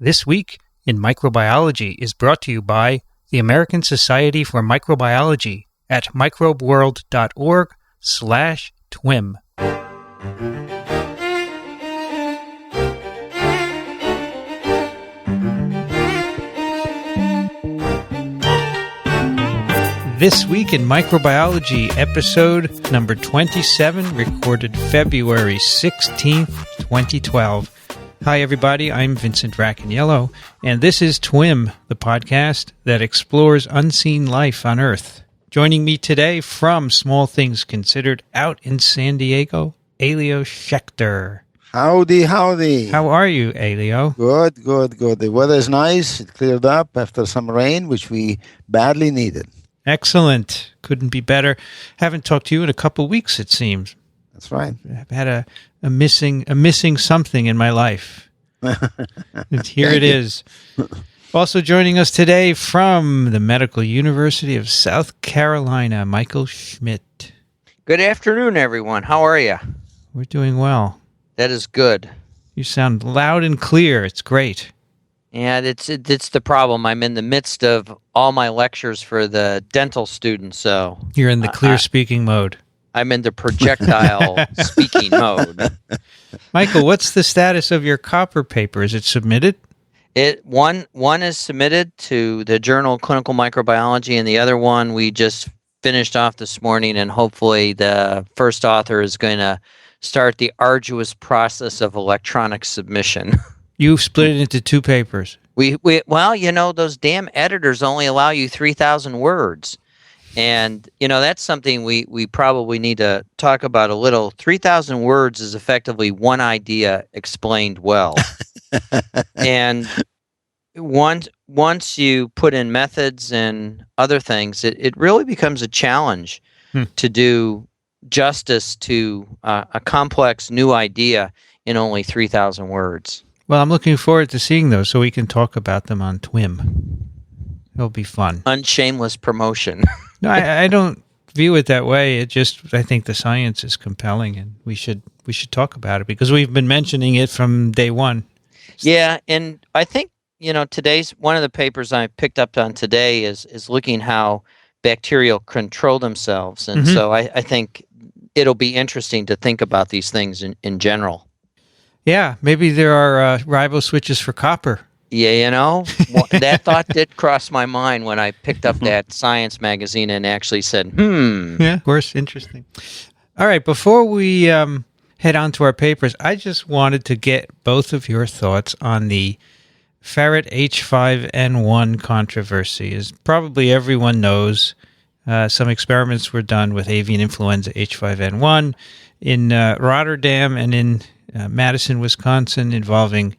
This Week in Microbiology is brought to you by the American Society for Microbiology at microbeworld.org/TWiM. This Week in Microbiology, episode number 27, recorded February 16th, 2012. Hi, everybody. I'm Vincent Racaniello, and this is TWiM, the podcast that explores unseen life on Earth. Joining me today from Small Things Considered out in San Diego, Elio Schaechter. Howdy, howdy. How are you, Elio? Good. The weather is nice. It cleared up after some rain, which we badly needed. Excellent. Couldn't be better. Haven't talked to you in a couple weeks, it seems. That's right. I've had a missing something in my life. And here it is. Also joining us today from the Medical University of South Carolina, Michael Schmidt. Good afternoon, everyone. How are you? We're doing well. That is good. You sound loud and clear. It's great. Yeah, it's the problem. I'm in the midst of all my lectures for the dental students, so you're in the clear speaking mode. I'm in the projectile speaking mode. Michael, what's the status of your copper paper? Is it submitted? One is submitted to the Journal of Clinical Microbiology, and the other one we just finished off this morning, and hopefully the first author is going to start the arduous process of electronic submission. You split it into two papers. Well, you know, those damn editors only allow you 3,000 words. And, you know, that's something we probably need to talk about a little. 3,000 words is effectively one idea explained well. And once you put in methods and other things, it really becomes a challenge to do justice to a complex new idea in only 3,000 words. Well, I'm looking forward to seeing those so we can talk about them on TWiM. It'll be fun. Unshameless promotion. No, I don't view it that way. I think the science is compelling, and we should talk about it because we've been mentioning it from day one. Yeah, and I think, you know, today's one of the papers I picked up on today is looking how bacterial control themselves, and so I think it'll be interesting to think about these things in general. Yeah, maybe there are riboswitches for copper. Yeah, you know, that thought did cross my mind when I picked up that science magazine and actually said, Yeah, of course, interesting. All right, before we head on to our papers, I just wanted to get both of your thoughts on the Ferret H5N1 controversy. As probably everyone knows, some experiments were done with avian influenza H5N1 in Rotterdam and in Madison, Wisconsin, involving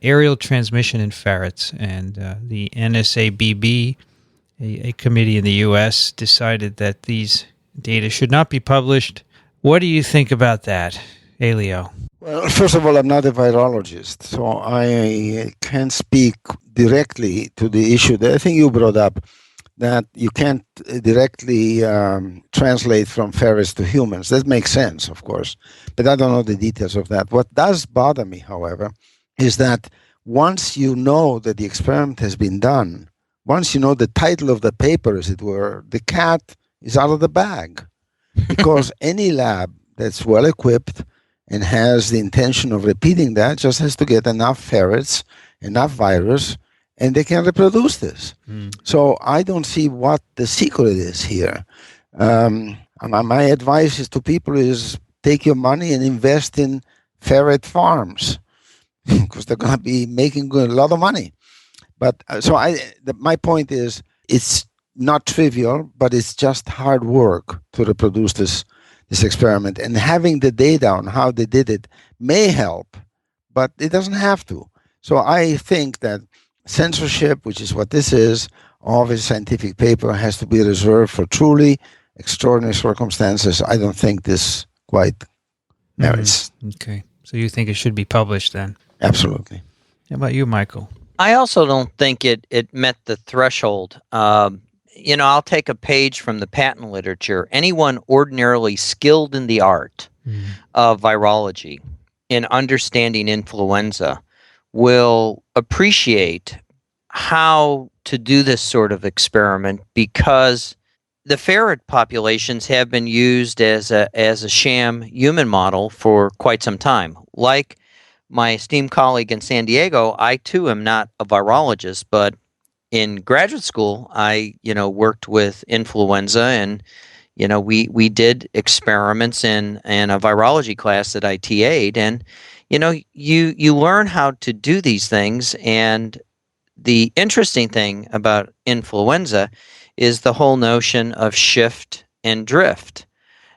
aerial transmission in ferrets, and the NSABB, a committee in the U.S., decided that these data should not be published. What do you think about that, Elio? Well, first of all, I'm not a virologist, so I can't speak directly to the issue that I think you brought up, that you can't directly translate from ferrets to humans. That makes sense, of course, but I don't know the details of that. What does bother me, however, is that once you know that the experiment has been done, once you know the title of the paper, as it were, the cat is out of the bag. Because any lab that's well equipped and has the intention of repeating that just has to get enough ferrets, enough virus, and they can reproduce this. So I don't see what the secret is here. My advice is to people is take your money and invest in ferret farms, because they're going to be making a lot of money. But my point is, it's not trivial, but it's just hard work to reproduce this experiment. And having the data on how they did it may help, but it doesn't have to. So I think that censorship, which is what this is, of a scientific paper has to be reserved for truly extraordinary circumstances. I don't think this quite merits. Okay. So you think it should be published then? Absolutely. How about you, Michael? I also don't think it met the threshold. You know, I'll take a page from the patent literature. Anyone ordinarily skilled in the art of virology in understanding influenza will appreciate how to do this sort of experiment, because the ferret populations have been used as a sham human model for quite some time. Like my esteemed colleague in San Diego, I too am not a virologist, but in graduate school, I worked with influenza, and we did experiments in a virology class that I TA'd, and you learn how to do these things. And the interesting thing about influenza is the whole notion of shift and drift.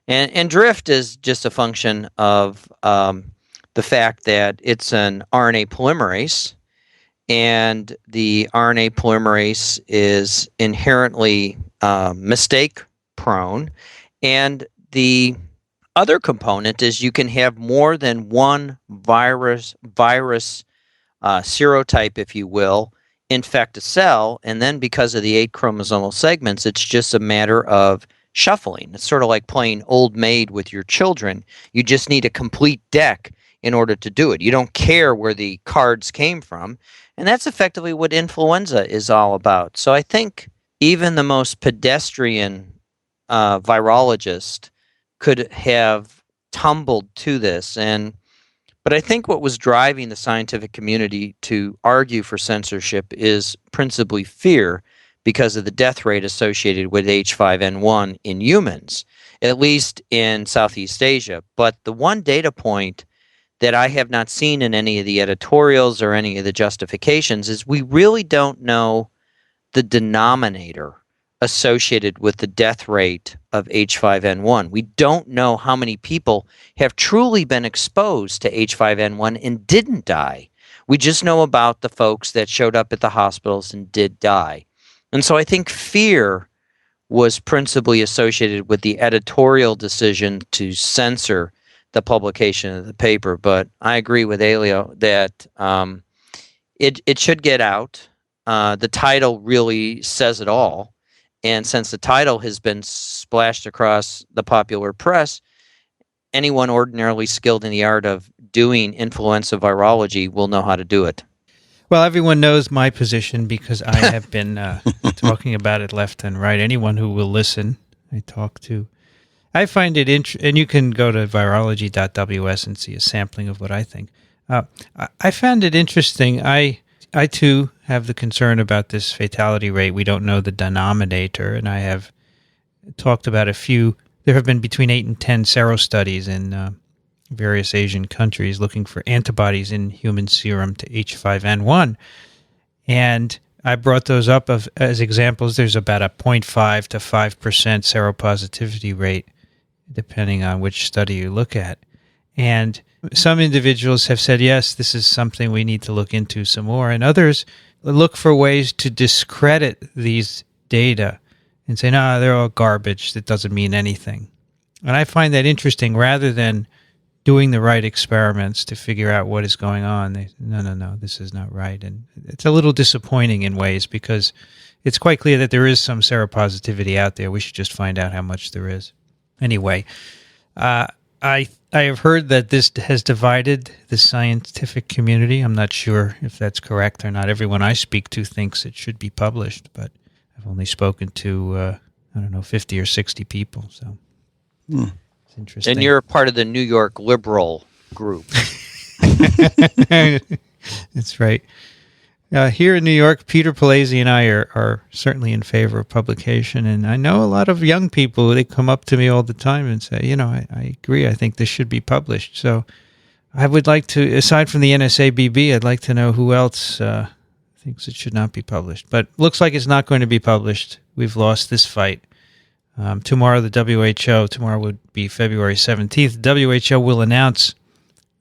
And drift is just a function of the fact that it's an RNA polymerase, and the RNA polymerase is inherently mistake prone. And the other component is you can have more than one virus serotype, if you will, infect a cell, and then because of the 8 chromosomal segments, it's just a matter of shuffling. It's sort of like playing old maid with your children. You just need a complete deck in order to do it. You don't care where the cards came from, and that's effectively what influenza is all about. So I think even the most pedestrian virologist could have tumbled to this. But I think what was driving the scientific community to argue for censorship is principally fear, because of the death rate associated with H5N1 in humans, at least in Southeast Asia. But the one data point that I have not seen in any of the editorials or any of the justifications is we really don't know the denominator associated with the death rate of H5N1. We don't know how many people have truly been exposed to H5N1 and didn't die. We just know about the folks that showed up at the hospitals and did die. And so I think fear was principally associated with the editorial decision to censor the publication of the paper. But I agree with Elio that it should get out. The title really says it all. And since the title has been splashed across the popular press, anyone ordinarily skilled in the art of doing influenza virology will know how to do it. Well, everyone knows my position because I have been talking about it left and right. Anyone who will listen, I talk to. I find it interesting, and you can go to virology.ws and see a sampling of what I think. I found it interesting. I too have the concern about this fatality rate. We don't know the denominator, and I have talked about a few. There have been between 8 and 10 sero studies in various Asian countries looking for antibodies in human serum to H5N1. And I brought those up as examples. There's about a 0.5 to 5% seropositivity rate, depending on which study you look at. And some individuals have said, yes, this is something we need to look into some more. And others look for ways to discredit these data and say, no, they're all garbage. That doesn't mean anything. And I find that interesting. Rather than doing the right experiments to figure out what is going on, they say, no, this is not right. And it's a little disappointing in ways, because it's quite clear that there is some seropositivity out there. We should just find out how much there is. Anyway, I have heard that this has divided the scientific community. I'm not sure if that's correct or not. Everyone I speak to thinks it should be published, but I've only spoken to, 50 or 60 people. So it's interesting. And you're part of the New York liberal group. That's right. Here in New York, Peter Palazzi and I are certainly in favor of publication. And I know a lot of young people, they come up to me all the time and say, I agree. I think this should be published. So I would like to, aside from the NSABB, I'd like to know who else thinks it should not be published. But looks like it's not going to be published. We've lost this fight. Tomorrow, the WHO, tomorrow would be February 17th, the WHO will announce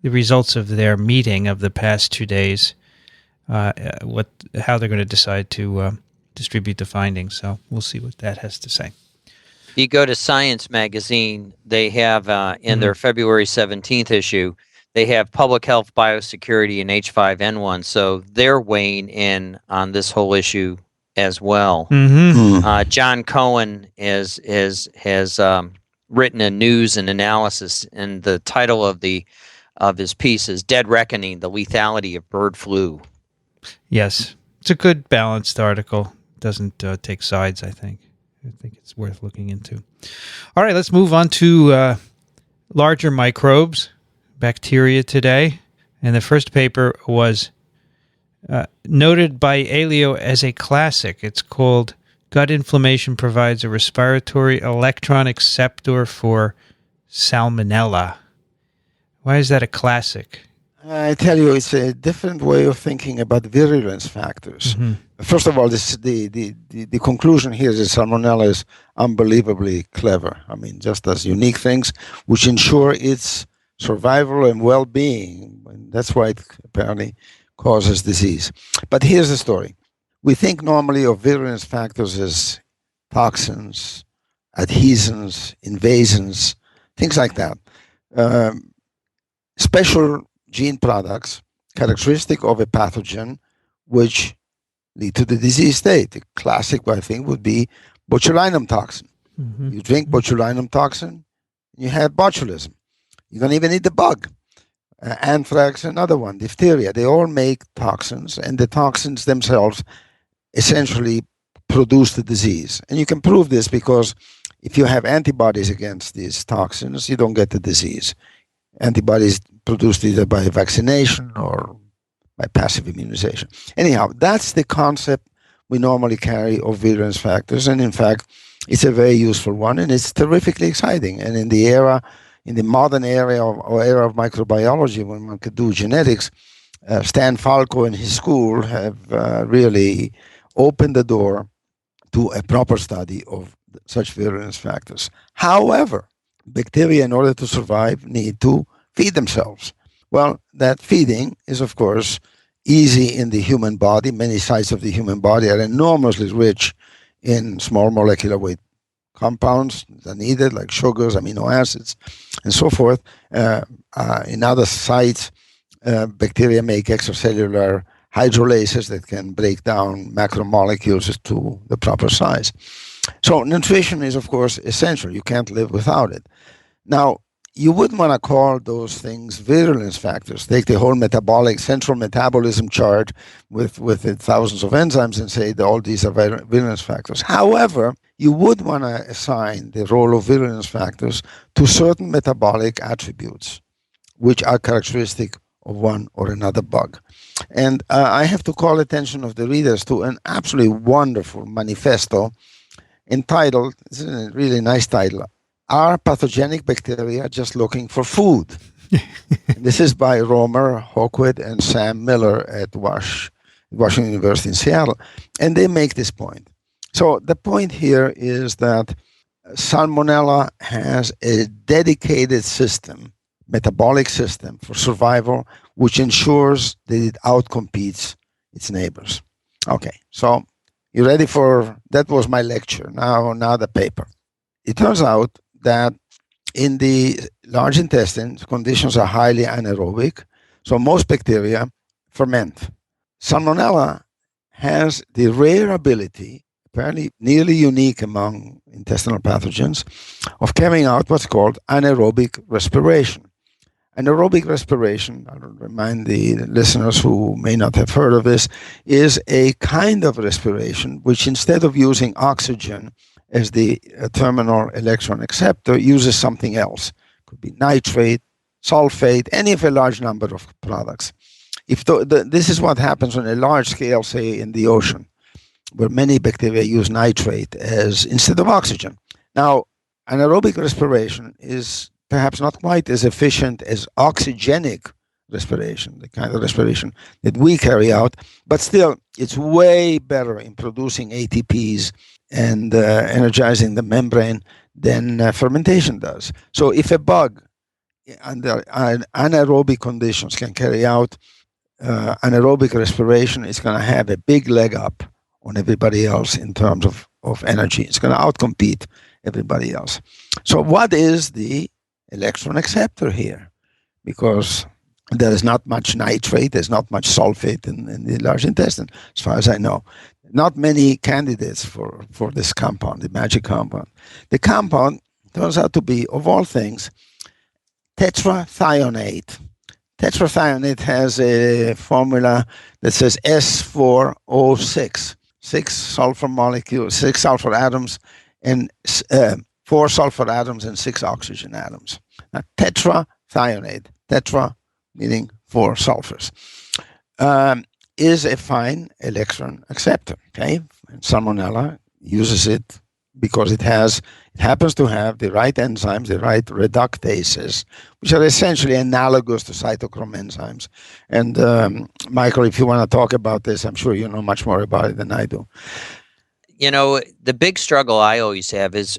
the results of their meeting of the past 2 days. How they're going to decide to distribute the findings. So we'll see what that has to say. If you go to Science Magazine, they have in their February 17th issue, they have public health, biosecurity, and H5N1. So they're weighing in on this whole issue as well. John Cohen has written a news and analysis, and the title of his piece is "Dead Reckoning: The Lethality of Bird Flu." Yes. It's a good balanced article. Doesn't take sides, I think. I think it's worth looking into. All right, let's move on to larger microbes, bacteria today. And the first paper was noted by Elio as a classic. It's called Gut Inflammation Provides a Respiratory Electron Acceptor for Salmonella. Why is that a classic? I tell you, it's a different way of thinking about virulence factors. Mm-hmm. First of all, the conclusion here is that Salmonella is unbelievably clever. I mean, just as unique things which ensure its survival and well-being. And that's why it apparently causes disease. But here's the story. We think normally of virulence factors as toxins, adhesins, invasins, things like that. Special gene products characteristic of a pathogen which lead to the disease state. The classic, I think, would be botulinum toxin. Mm-hmm. You drink botulinum toxin, you have botulism. You don't even eat the bug. Anthrax, another one, diphtheria. They all make toxins, and the toxins themselves essentially produce the disease. And you can prove this because if you have antibodies against these toxins, you don't get the disease. Antibodies produced either by vaccination or by passive immunization. Anyhow, that's the concept we normally carry of virulence factors. And in fact, it's a very useful one, and it's terrifically exciting. And in the modern era of microbiology, when one could do genetics, Stan Falco and his school have really opened the door to a proper study of such virulence factors. However, bacteria, in order to survive, need to feed themselves. Well, that feeding is, of course, easy in the human body. Many sites of the human body are enormously rich in small molecular weight compounds that are needed, like sugars, amino acids, and so forth. In other sites, bacteria make extracellular hydrolases that can break down macromolecules to the proper size. So nutrition is, of course, essential. You can't live without it. Now, you wouldn't want to call those things virulence factors. Take the whole central metabolism chart with thousands of enzymes and say that all these are virulence factors. However, you would want to assign the role of virulence factors to certain metabolic attributes, which are characteristic of one or another bug. And I have to call attention of the readers to an absolutely wonderful manifesto entitled, this is a really nice title, Are Pathogenic Bacteria Just Looking for Food? This is by Romer, Hawkwood, and Sam Miller at Washington University in Seattle. And they make this point. So the point here is that Salmonella has a dedicated system, metabolic system for survival, which ensures that it outcompetes its neighbors. Okay, so you ready for, that was my lecture. Now the paper. It turns out that in the large intestine, conditions are highly anaerobic, so most bacteria ferment. Salmonella has the rare ability, apparently nearly unique among intestinal pathogens, of carrying out what's called anaerobic respiration. Anaerobic respiration, I'll remind the listeners who may not have heard of this, is a kind of respiration which, instead of using oxygen as the terminal electron acceptor, uses something else. Could be nitrate, sulfate, any of a large number of products. This is what happens on a large scale, say in the ocean, where many bacteria use nitrate instead of oxygen. Now, anaerobic respiration is perhaps not quite as efficient as oxygenic respiration, the kind of respiration that we carry out, but still it's way better in producing ATPs and energizing the membrane than fermentation does. So if a bug under anaerobic conditions can carry out anaerobic respiration, it's going to have a big leg up on everybody else in terms of energy. It's going to outcompete everybody else. So what is the electron acceptor here? Because there is not much nitrate, there's not much sulfate in the large intestine, as far as I know. Not many candidates for this compound, the magic compound. The compound turns out to be, of all things, tetrathionate. Tetrathione has a formula that says S4O6, 6 sulfur molecules, 6 sulfur atoms, and 4 sulfur atoms and 6 oxygen atoms. Now, tetrathione, tetra meaning 4 sulfurs, is a fine electron acceptor. Okay, and Salmonella uses it because it happens to have the right enzymes, the right reductases, which are essentially analogous to cytochrome enzymes. And Michael, if you want to talk about this, I'm sure you know much more about it than I do. You know, the big struggle I always have is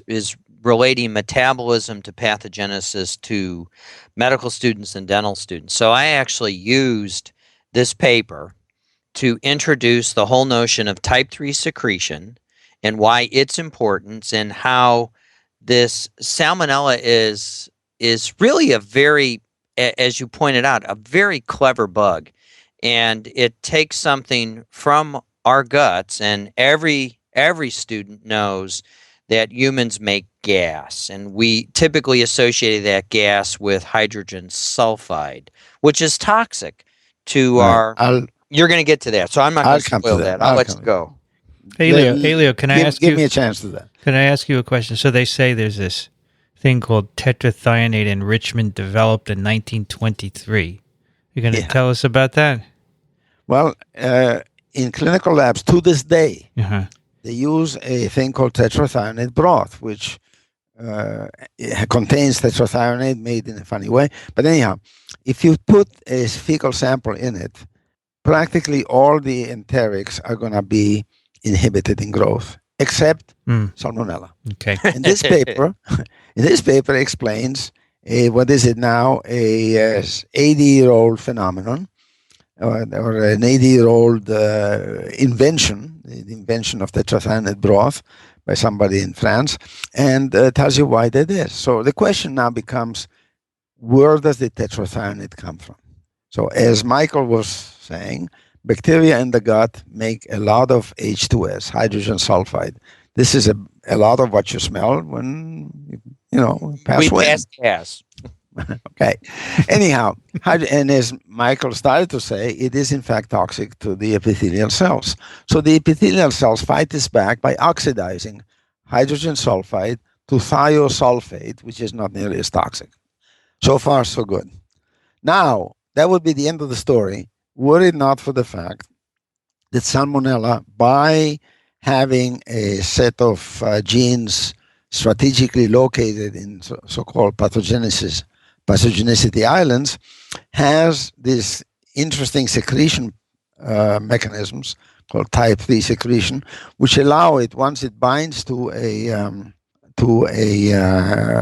relating metabolism to pathogenesis to medical students and dental students. So I actually used this paper to introduce the whole notion of type 3 secretion and why it's important, and how this Salmonella is really a very, as you pointed out, a very clever bug. And it takes something from our guts, and every student knows that humans make gas, and we typically associate that gas with hydrogen sulfide, which is toxic to our... You're going to get to that, so I'm not going to spoil that. I'll let you go. Elio, can I ask you? Give me a chance to that. Can I ask you a question? So they say there's this thing called tetrathionate enrichment developed in 1923. You're going to tell us about that? Well, in clinical labs to this day, they use a thing called tetrathionate broth, which contains tetrathionate made in a funny way. But anyhow, if you put a fecal sample in it, practically all the enterics are going to be inhibited in growth, except Salmonella. Okay. And this paper explains what is it now, a 80-year-old phenomenon, or an 80-year-old invention, the invention of tetrathionate broth by somebody in France, and tells you why that is. So the question now becomes, where does the tetrathionate come from? So as Michael was saying, bacteria in the gut make a lot of H2S, hydrogen sulfide. This is a lot of what you smell when pass wind. Pass gas. Okay. Anyhow, and as Michael started to say, it is in fact toxic to the epithelial cells. So the epithelial cells fight this back by oxidizing hydrogen sulfide to thiosulfate, which is not nearly as toxic. So far, so good. Now, that would be the end of the story, were it not for the fact that Salmonella, by having a set of genes strategically located in so-called pathogenicity islands, has these interesting secretion mechanisms called type 3 secretion, which allow it, once it binds to a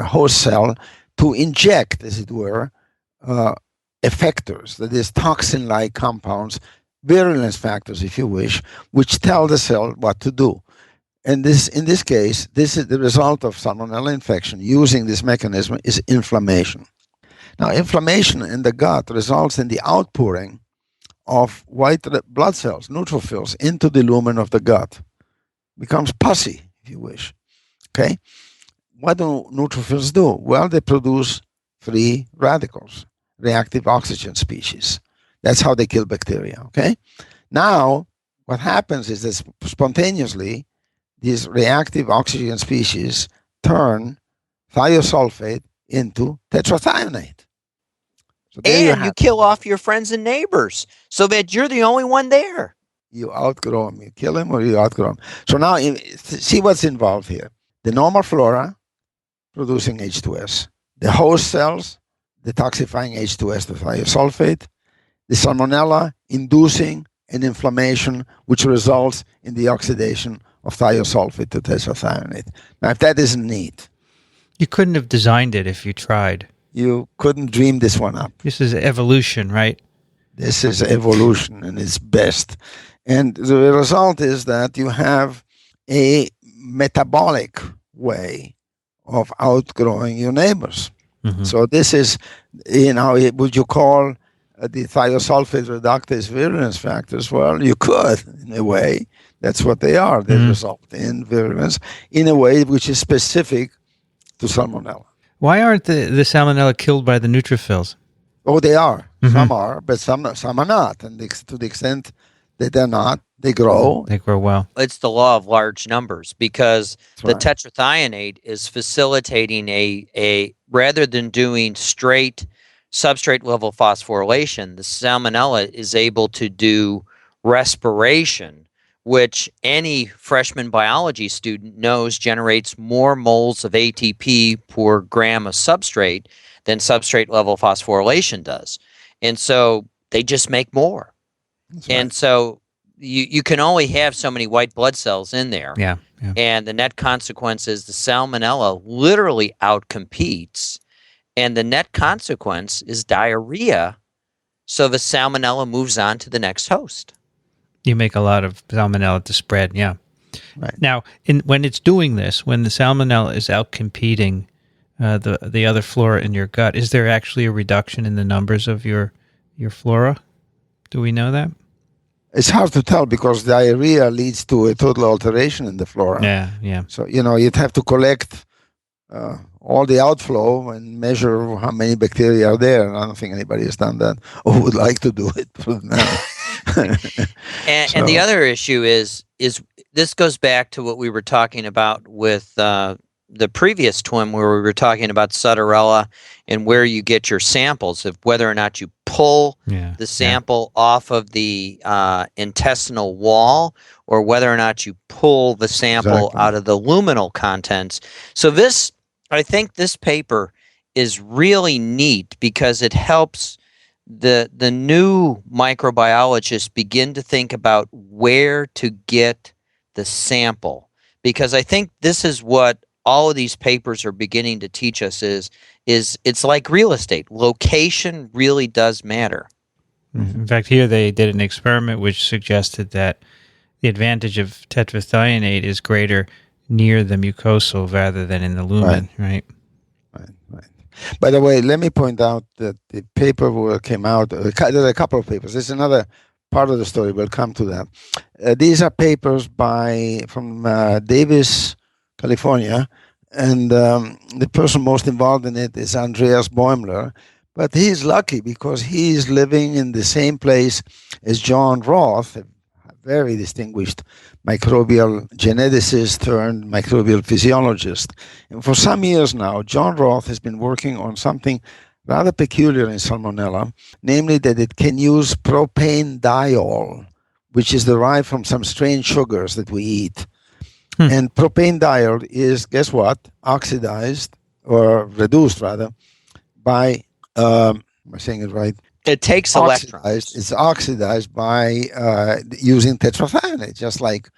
host cell, to inject, as it were, effectors, that is, toxin-like compounds, virulence factors, if you wish, which tell the cell what to do. And in this case, this is the result of Salmonella infection using this mechanism is inflammation. Now, inflammation in the gut results in the outpouring of white blood cells, neutrophils, into the lumen of the gut. Becomes pussy, if you wish. Okay? What do neutrophils do? Well, they produce free radicals, reactive oxygen species. That's how they kill bacteria, okay? Now, what happens is that spontaneously, these reactive oxygen species turn thiosulfate into tetrathionate. So and you kill off your friends and neighbors so that you're the only one there. You outgrow them. You kill them or you outgrow them. So now, see what's involved here. The normal flora producing H2S. The host cells detoxifying H2S to thiosulfate. The Salmonella inducing an inflammation which results in the oxidation of thiosulfate to tetrathionate. Now, if that isn't neat. You couldn't have designed it if you tried. You couldn't dream this one up. This is evolution, right? This is evolution and its best. And the result is that you have a metabolic way of outgrowing your neighbors. Mm-hmm. So this is, would you call the thiosulfate reductase virulence factors? Well, you could, in a way. That's what they are. They result in virulence in a way which is specific to Salmonella. Why aren't the Salmonella killed by the neutrophils? Oh, they are. Some are, but some are not. And to the extent that they're not, they grow. They grow well. It's the law of large numbers, because the right. tetrathionate is facilitating a rather than doing straight substrate level phosphorylation, the Salmonella is able to do respiration, which any freshman biology student knows generates more moles of ATP per gram of substrate than substrate level phosphorylation does. And so they just make more. That's And right. so you can only have so many white blood cells in there. Yeah. And the net consequence is the Salmonella literally outcompetes. And the net consequence is diarrhea. So the Salmonella moves on to the next host. You make a lot of Salmonella to spread. Yeah. Right. Now, when it's doing this, when the Salmonella is outcompeting the other flora in your gut, is there actually a reduction in the numbers of your flora? Do we know that? It's hard to tell because diarrhea leads to a total alteration in the flora. Yeah. So, you'd have to collect all the outflow and measure how many bacteria are there. And I don't think anybody has done that or would like to do it for now. And the other issue is this goes back to what we were talking about with the previous TWiM, where we were talking about Sutterella and where you get your samples, of whether or not you pull the sample off of the intestinal wall, or whether or not you pull the sample out of the luminal contents. So I think this paper is really neat because it helps the new microbiologists begin to think about where to get the sample, because I think this is what all of these papers are beginning to teach us is it's like real estate. Location really does matter. In fact, here they did an experiment which suggested that the advantage of tetrathionate is greater near the mucosal rather than in the lumen, right? Right. By the way, let me point out that the paper came out, there are a couple of papers. There's another part of the story. We'll come to that. These are papers from Davis, California, and the person most involved in it is Andreas Boimler. But he's lucky because he's living in the same place as John Roth, a very distinguished microbial geneticist turned microbial physiologist. And for some years now, John Roth has been working on something rather peculiar in Salmonella, namely that it can use propanediol, which is derived from some strange sugars that we eat. And propanediol is, guess what, oxidized, or reduced rather, by, am I saying it right? It takes electrons. It's oxidized by using tetrathionate, just like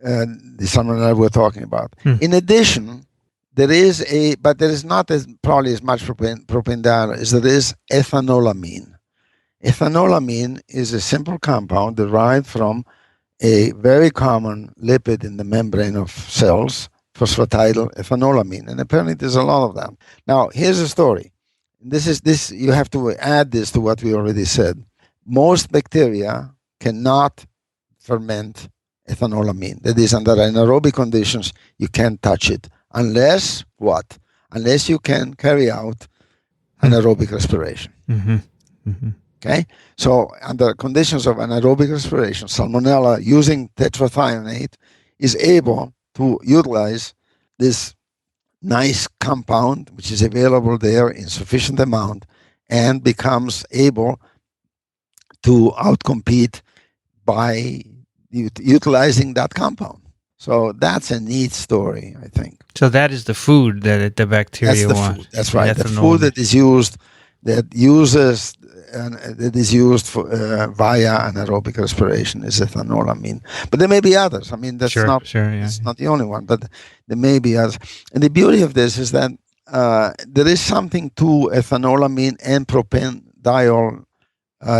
the Salmonella we're talking about. In addition, there is not probably as much propanediol as there is ethanolamine. Ethanolamine is a simple compound derived from a very common lipid in the membrane of cells, phosphatidyl ethanolamine, and apparently there's a lot of them. Now, here's the story. This you have to add this to what we already said. Most bacteria cannot ferment ethanolamine. That is, under anaerobic conditions, you can't touch it unless what? Unless you can carry out anaerobic respiration. Okay, so under conditions of anaerobic respiration, Salmonella, using tetrathionate, is able to utilize this nice compound, which is available there in sufficient amount, and becomes able to outcompete by utilizing that compound. So that's a neat story, I think. So that is the food that the bacteria want. Food. That's right. The food that is used, that is used for via anaerobic respiration is ethanolamine. But there may be others. I mean, that's not the only one, but there may be others. And the beauty of this is that there is something to ethanolamine and propanediol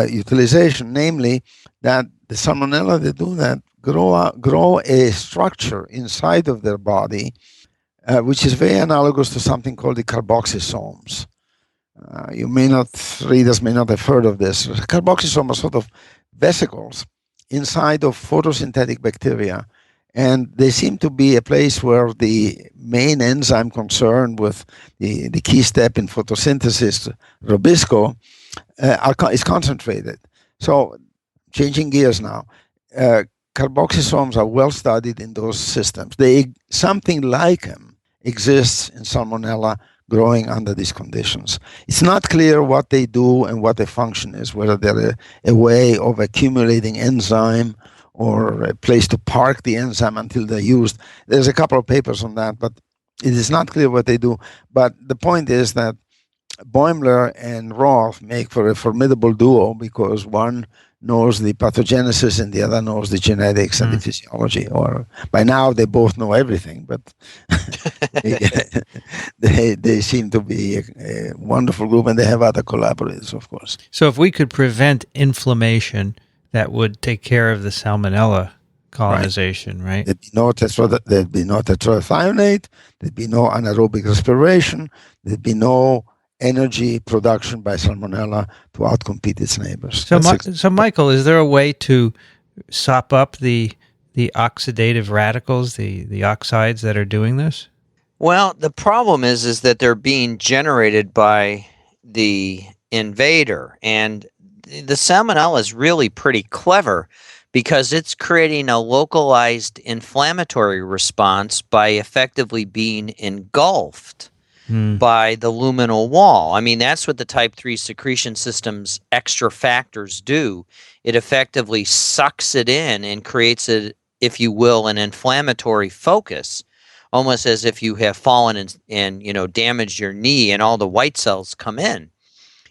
utilization, namely that the Salmonella that do that grow a structure inside of their body, which is very analogous to something called the carboxysomes. Readers may not have heard of this. Carboxysomes are sort of vesicles inside of photosynthetic bacteria, and they seem to be a place where the main enzyme concerned with the key step in photosynthesis, riboswitch, is concentrated. So, changing gears now, carboxysomes are well studied in those systems. Something like them exists in Salmonella growing under these conditions. It's not clear what they do and what their function is, whether they're a way of accumulating enzyme or a place to park the enzyme until they're used. There's a couple of papers on that, but it is not clear what they do. But the point is that Boimler and Roth make for a formidable duo because one knows the pathogenesis and the other knows the genetics and the physiology. Or by now they both know everything, but they seem to be a wonderful group, and they have other collaborators, of course. So if we could prevent inflammation, that would take care of the Salmonella colonization, right? There'd be no tetrothionate, there'd be no anaerobic respiration, there'd be no energy production by Salmonella to outcompete its neighbors. So Michael, is there a way to sop up the oxidative radicals, the oxides that are doing this? Well, the problem is that they're being generated by the invader, and the Salmonella is really pretty clever because it's creating a localized inflammatory response by effectively being engulfed by the luminal wall. I mean, that's what the type 3 secretion system's extra factors do. It effectively sucks it in and creates it, if you will, an inflammatory focus, almost as if you have fallen and damaged your knee and all the white cells come in.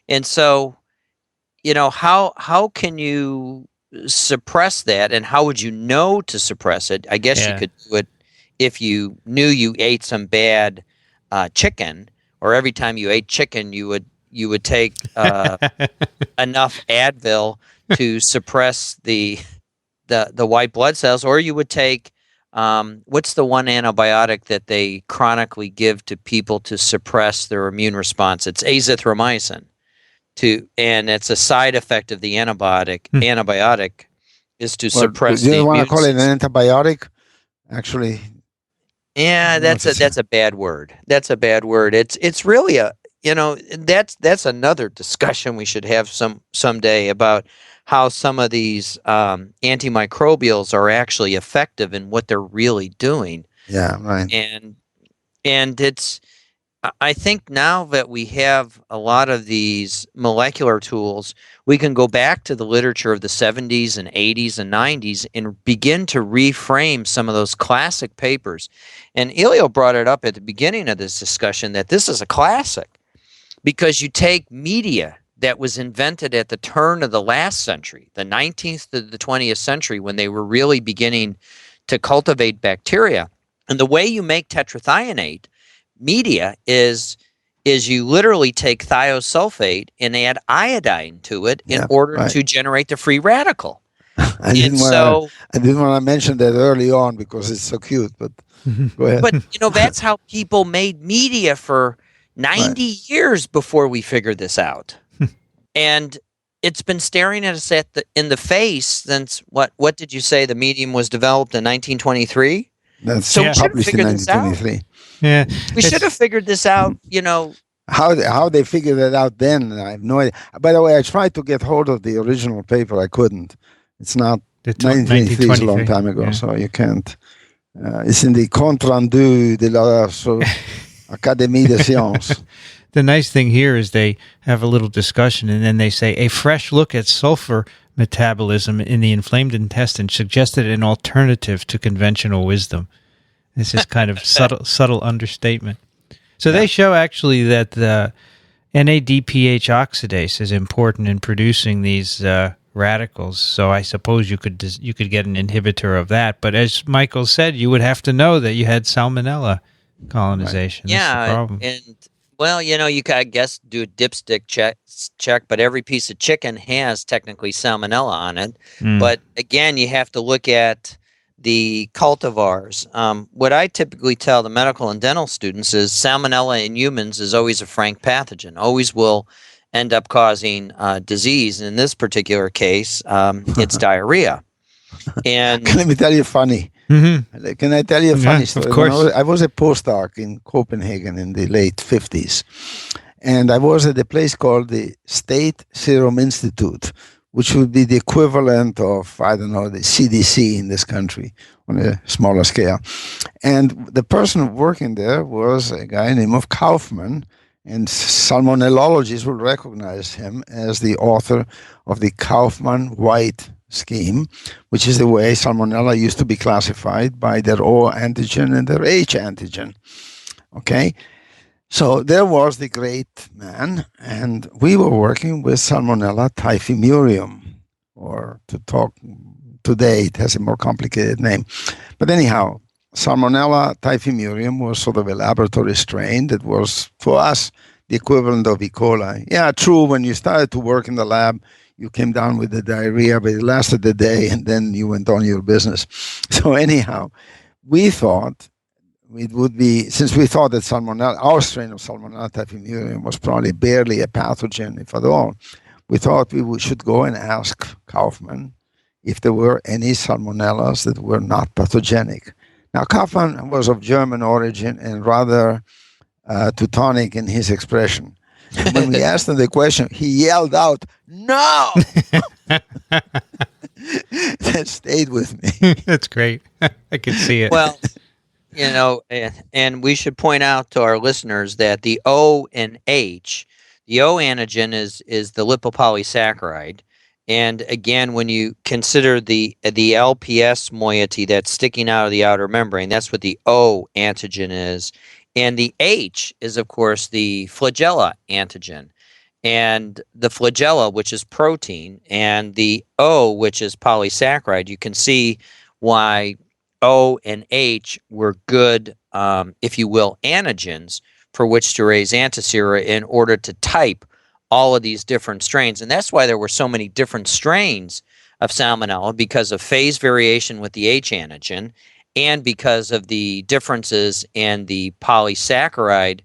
And so, how can you suppress that, and how would you know to suppress it? I guess you could do it if you knew you ate some bad chicken, or every time you ate chicken, you would take enough Advil to suppress the white blood cells, or you would take what's the one antibiotic that they chronically give to people to suppress their immune response? It's azithromycin. And it's a side effect of the antibiotic is to suppress the immune system. Do you want to call it an antibiotic? Actually, yeah, that's a bad word. That's a bad word. It's really that's another discussion we should have someday about how some of these antimicrobials are actually effective in what they're really doing. Yeah, right. And it's, I think now that we have a lot of these molecular tools, we can go back to the literature of the 70s and 80s and 90s and begin to reframe some of those classic papers. And Elio brought it up at the beginning of this discussion that this is a classic because you take media that was invented at the turn of the last century, the 19th to the 20th century, when they were really beginning to cultivate bacteria. And the way you make tetrathionate media is you literally take thiosulfate and add iodine to it in order to generate the free radical. I didn't want to mention that early on because it's so cute, but go ahead. But that's how people made media for 90 years before we figured this out. And it's been staring at us in the face since what did you say? The medium was developed in 1923? That's published in 1923. Yeah, we should have figured this out. How they figured it out then, I have no idea. By the way, I tried to get hold of the original paper. I couldn't. It's not 1923 is a long time ago, so you can't. It's in the Compte Rendu de la Académie des Sciences. The nice thing here is they have a little discussion, and then they say a fresh look at sulfur metabolism in the inflamed intestine suggested an alternative to conventional wisdom. This is kind of subtle understatement. So they show actually that the NADPH oxidase is important in producing these radicals. So I suppose you could get an inhibitor of that. But as Michael said, you would have to know that you had Salmonella colonization. Right. That's the problem. And well, you could, I guess, do a dipstick check, but every piece of chicken has technically Salmonella on it. But again, you have to look at the cultivars. What I typically tell the medical and dental students is Salmonella in humans is always a frank pathogen, always will end up causing disease. In this particular case, it's diarrhea. And let me tell you funny. Mm-hmm. Can I tell you a funny story? Of course. I was a postdoc in Copenhagen in the late 50s. And I was at a place called the State Serum Institute, which would be the equivalent of, I don't know, the CDC in this country on a smaller scale. And the person working there was a guy named Kaufman, and salmonellologists will recognize him as the author of the Kaufman-White scheme, which is the way Salmonella used to be classified by their O antigen and their H antigen. Okay? So there was the great man, and we were working with Salmonella typhimurium, or to talk today, it has a more complicated name. But anyhow, Salmonella typhimurium was sort of a laboratory strain that was, for us, the equivalent of E. coli. Yeah, true, when you started to work in the lab, you came down with the diarrhea, but it lasted a day, and then you went on your business. So anyhow, we thought it would be, since we thought that Salmonella, our strain of Salmonella typhimurium was probably barely a pathogen, if at all, we thought we should go and ask Kaufman if there were any Salmonellas that were not pathogenic. Now, Kaufman was of German origin and rather Teutonic in his expression. And when we asked him the question, he yelled out, "No!" That stayed with me. That's great. I can see it. Well, and we should point out to our listeners that the O and H, the O antigen is the lipopolysaccharide. And again, when you consider the LPS moiety that's sticking out of the outer membrane, that's what the O antigen is. And the H is, of course, the flagella antigen. And the flagella, which is protein, and the O, which is polysaccharide, you can see why O and H were good, if you will, antigens for which to raise antisera in order to type all of these different strains. And that's why there were so many different strains of Salmonella, because of phase variation with the H antigen and because of the differences in the polysaccharide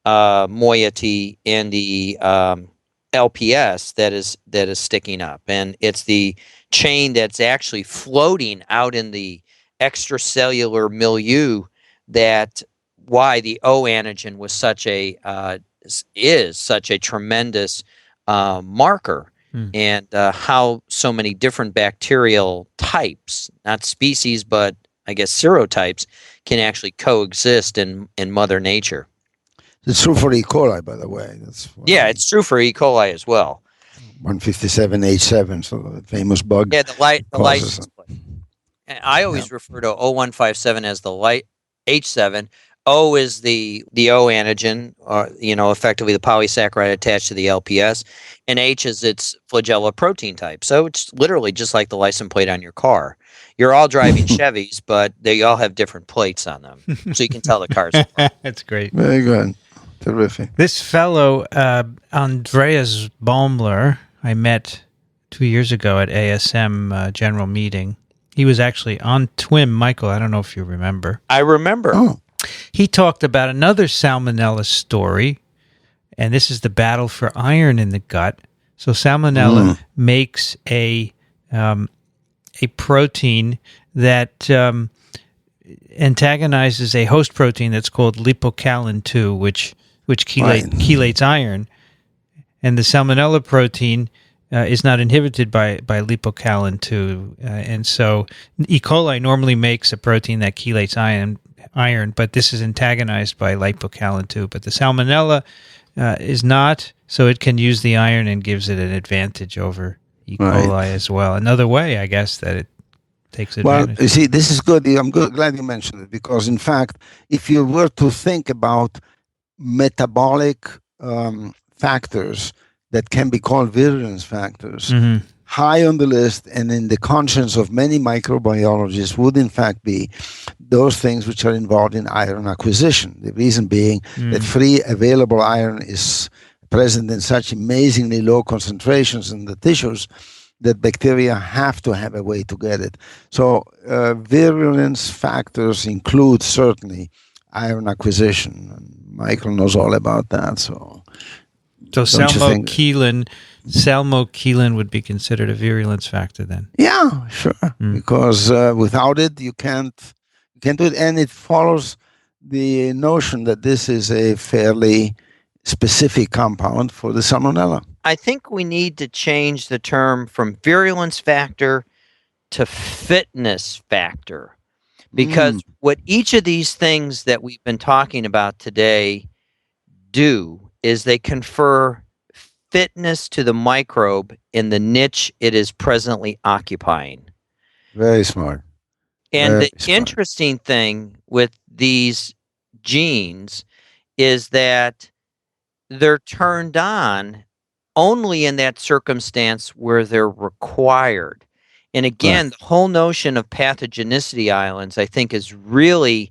moiety in the LPS that is sticking up. And it's the chain that's actually floating out in the extracellular milieu that why the O antigen was such a is such a tremendous marker, and how so many different bacterial types, not species, but I guess serotypes, can actually coexist in Mother Nature. It's true for E. coli, by the way. It's true for E. coli as well. 157H7, so the famous bug. Yeah, the license plate. I always refer to 0157 as the H7. O is the O antigen, or effectively the polysaccharide attached to the LPS, and H is its flagella protein type. So it's literally just like the license plate on your car. You're all driving Chevys, but they all have different plates on them, so you can tell the cars apart. That's great. Very good. Terrific. This fellow, Andreas Baumler, I met 2 years ago at ASM general meeting. He was actually on TWiM, Michael. I don't know if you remember. I remember. Oh. He talked about another Salmonella story, and this is the battle for iron in the gut. So Salmonella makes a protein that antagonizes a host protein that's called lipocalin-2, which chelates iron, and the Salmonella protein is not inhibited by lipocalin-2, and so E. coli normally makes a protein that chelates iron, but this is antagonized by lipocalin-2. But the Salmonella is not, so it can use the iron and gives it an advantage over E. coli as well. Another way, I guess, that it takes advantage. Well, you see, this is good. I'm glad you mentioned it, because, in fact, if you were to think about metabolic factors that can be called virulence factors, high on the list and in the conscience of many microbiologists would in fact be those things which are involved in iron acquisition. The reason being that free available iron is present in such amazingly low concentrations in the tissues that bacteria have to have a way to get it. So virulence factors include certainly iron acquisition. And Michael knows all about that. So salmochilin would be considered a virulence factor then? Yeah, sure. Because without it, you can't do it. And it follows the notion that this is a fairly specific compound for the Salmonella? I think we need to change the term from virulence factor to fitness factor, because what each of these things that we've been talking about today do is they confer fitness to the microbe in the niche it is presently occupying. Very smart. And the interesting thing with these genes is that they're turned on only in that circumstance where they're required. And again, the whole notion of pathogenicity islands, I think, is really,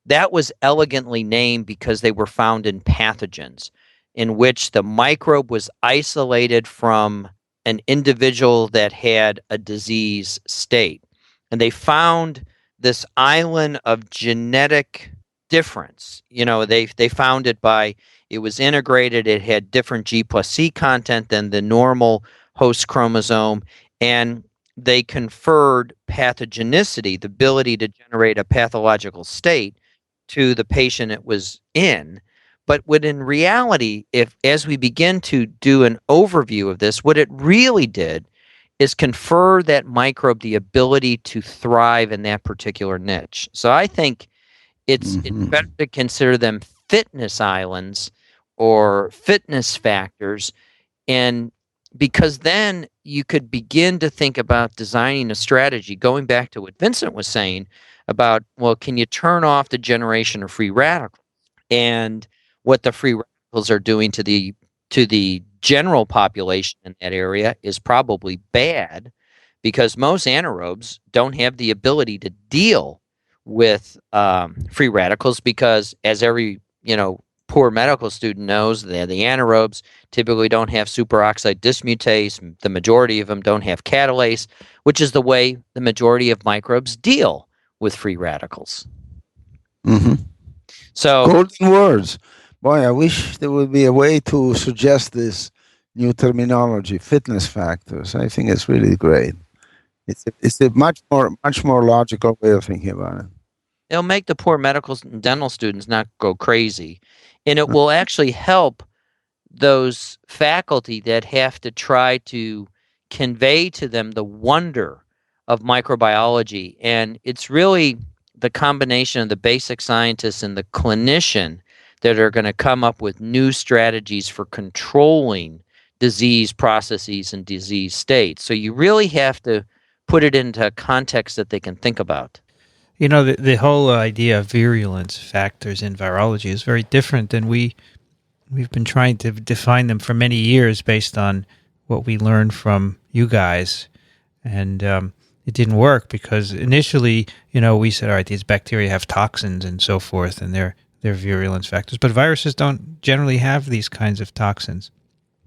that was elegantly named because they were found in pathogens in which the microbe was isolated from an individual that had a disease state. And they found this island of genetic difference. You know, they found it by, it was integrated, it had different G plus C content than the normal host chromosome, and they conferred pathogenicity, the ability to generate a pathological state, to the patient it was in. But what in reality, as we begin to do an overview of this, what it really did is confer that microbe the ability to thrive in that particular niche. So I think it's better to consider them fitness islands or fitness factors, and because then you could begin to think about designing a strategy, going back to what Vincent was saying about, well, can you turn off the generation of free radicals? And what the free radicals are doing to the general population in that area is probably bad, because most anaerobes don't have the ability to deal with free radicals, because as every poor medical student knows, the anaerobes typically don't have superoxide dismutase. The majority of them don't have catalase, which is the way the majority of microbes deal with free radicals. So, golden words. Boy, I wish there would be a way to suggest this new terminology, fitness factors. I think it's really great. It's a much more logical way of thinking about it. It'll make the poor medical and dental students not go crazy, and it will actually help those faculty that have to try to convey to them the wonder of microbiology. And it's really the combination of the basic scientist and the clinician that are going to come up with new strategies for controlling disease processes and disease states. So you really have to put it into a context that they can think about. You know, the whole idea of virulence factors in virology is very different, and we've been trying to define them for many years based on what we learned from you guys, and it didn't work because initially, we said, all right, these bacteria have toxins and so forth, and they're virulence factors, but viruses don't generally have these kinds of toxins.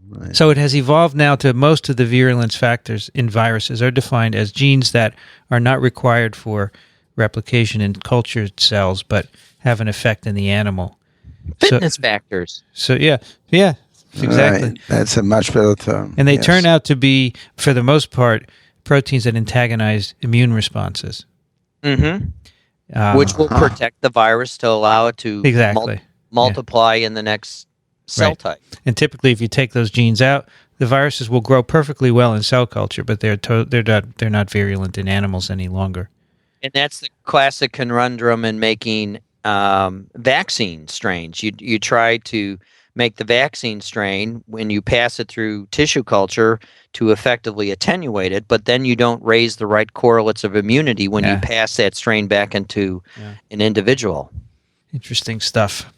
Right. So it has evolved now to most of the virulence factors in viruses are defined as genes that are not required for replication in cultured cells, but have an effect in the animal. Fitness factors. So yeah, exactly. Right. That's a much better term. And they turn out to be, for the most part, proteins that antagonize immune responses. Which will protect the virus to allow it to multiply in the next cell type. And typically, if you take those genes out, the viruses will grow perfectly well in cell culture, but they're not virulent in animals any longer. And that's the classic conundrum in making vaccine strains. You try to make the vaccine strain when you pass it through tissue culture to effectively attenuate it, but then you don't raise the right correlates of immunity when you pass that strain back into an individual. Interesting stuff.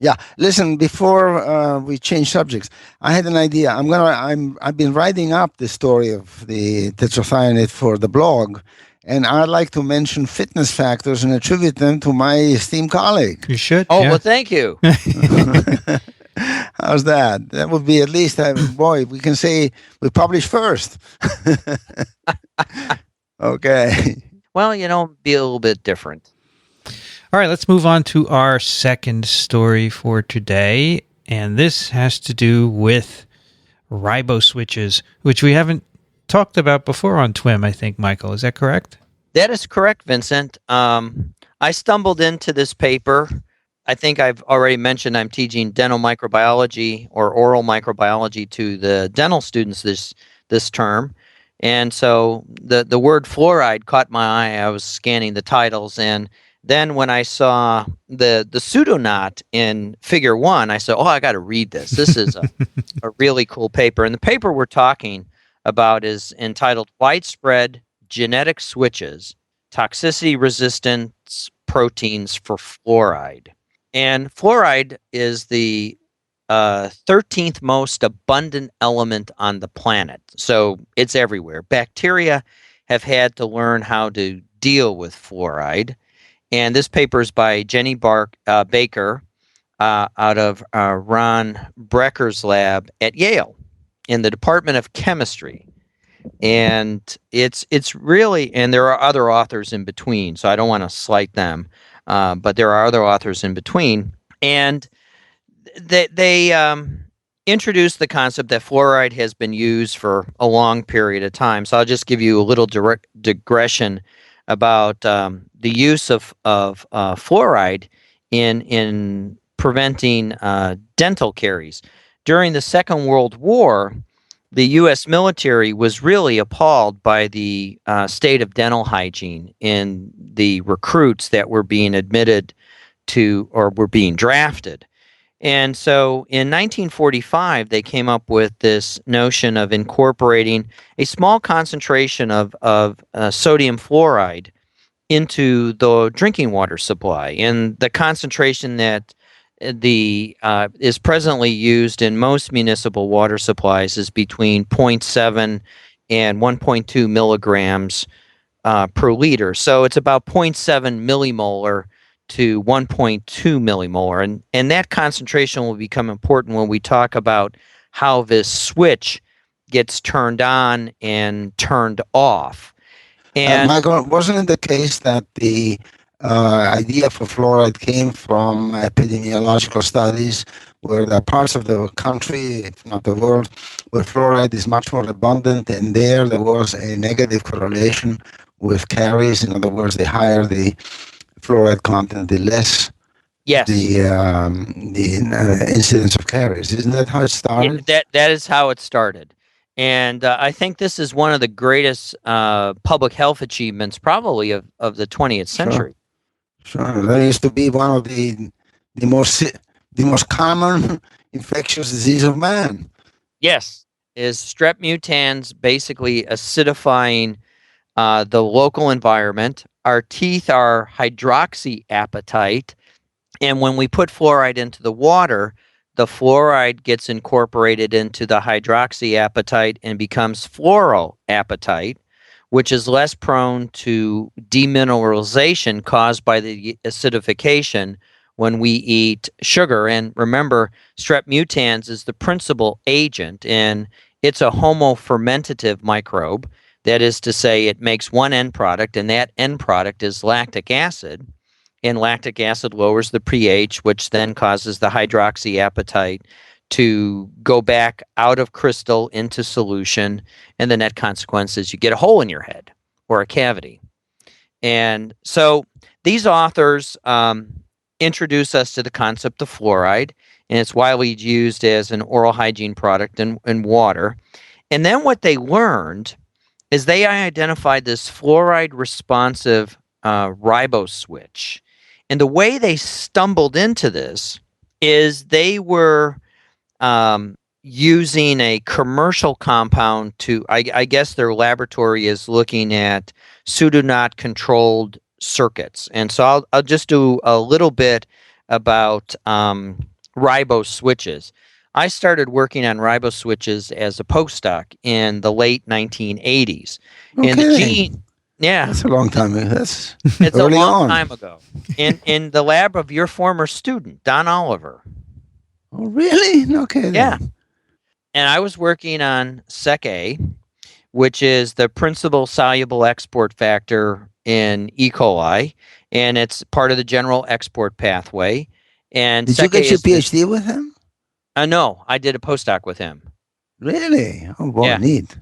Yeah. Listen, before we change subjects, I had an idea. I've been writing up the story of the tetrathionate for the blog, and I'd like to mention fitness factors and attribute them to my esteemed colleague. You should. Oh, well, thank you. How's that? That would be at least, we can say we publish first. Okay. Well, be a little bit different. All right, let's move on to our second story for today. And this has to do with riboswitches, which we haven't talked about before on TWiM, I think, Michael. Is that correct? That is correct, Vincent. I stumbled into this paper I think I've already mentioned I'm teaching dental microbiology or oral microbiology to the dental students this term. And so the word fluoride caught my eye. I was scanning the titles, and then when I saw the pseudoknot in Figure 1, I said, "Oh, I got to read this. This is a really cool paper." And the paper we're talking about is entitled "Widespread Genetic Switches: Toxicity Resistance Proteins for Fluoride." And fluoride is the 13th most abundant element on the planet. So it's everywhere. Bacteria have had to learn how to deal with fluoride. And this paper is by Jenny Baker out of Ron Brecker's lab at Yale in the Department of Chemistry. And it's really, and there are other authors in between, so I don't want to slight them, but there are other authors in between. And they introduced the concept that fluoride has been used for a long period of time. So I'll just give you a little digression about the use of fluoride in preventing dental caries. During the Second World War, the U.S. military was really appalled by the state of dental hygiene in the recruits that were being admitted to or were being drafted. And so in 1945, they came up with this notion of incorporating a small concentration of sodium fluoride into the drinking water supply. And the concentration that is presently used in most municipal water supplies is between 0.7 and 1.2 milligrams per liter. So it's about 0.7 millimolar to 1.2 millimolar. And that concentration will become important when we talk about how this switch gets turned on and turned off. And Michael, wasn't it the case that the idea for fluoride came from epidemiological studies where there are parts of the country, if not the world, where fluoride is much more abundant, and there was a negative correlation with caries? In other words, the higher the fluoride content, the less the incidence of caries. Isn't that how it started? Yeah, that is how it started. And I think this is one of the greatest public health achievements probably of the 20th century. Sure. That used to be one of the most common infectious disease of man. Yes, is strep mutans basically acidifying the local environment. Our teeth are hydroxyapatite, and when we put fluoride into the water, the fluoride gets incorporated into the hydroxyapatite and becomes fluoroapatite, which is less prone to demineralization caused by the acidification when we eat sugar. And remember, strep mutans is the principal agent, and it's a homofermentative microbe. That is to say, it makes one end product, and that end product is lactic acid. And lactic acid lowers the pH, which then causes the hydroxyapatite to go back out of crystal into solution. And the net consequence is you get a hole in your head or a cavity. And so these authors introduce us to the concept of fluoride, and it's widely used as an oral hygiene product in water. And then what they learned is they identified this fluoride responsive riboswitch. And the way they stumbled into this is they were using a commercial compound to, I guess their laboratory is looking at pseudoknot controlled circuits. And so I'll just do a little bit about riboswitches. I started working on riboswitches as a postdoc in the late 1980s. Okay. And the gene, yeah, that's a long time ago. It's a long time ago. In the lab of your former student, Don Oliver. Oh, really? Okay. Yeah. And I was working on Sec-A, which is the principal soluble export factor in E. coli, and it's part of the general export pathway. And did you get your PhD with him? No, I did a postdoc with him. Really? Oh, boy, yeah. neat.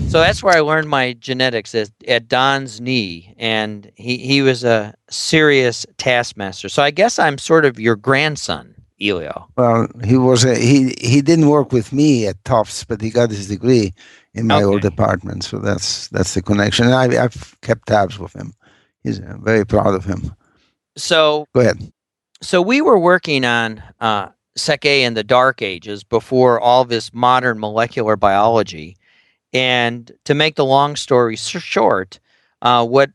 So that's where I learned my genetics at Don's knee, and he was a serious taskmaster. So I guess I'm sort of your grandson, Elio. Well, he didn't work with me at Tufts, but he got his degree in my old department. So that's the connection. And I've kept tabs with him. He's very proud of him. So go ahead. So we were working on Sec A in the dark ages before all this modern molecular biology. And to make the long story short, what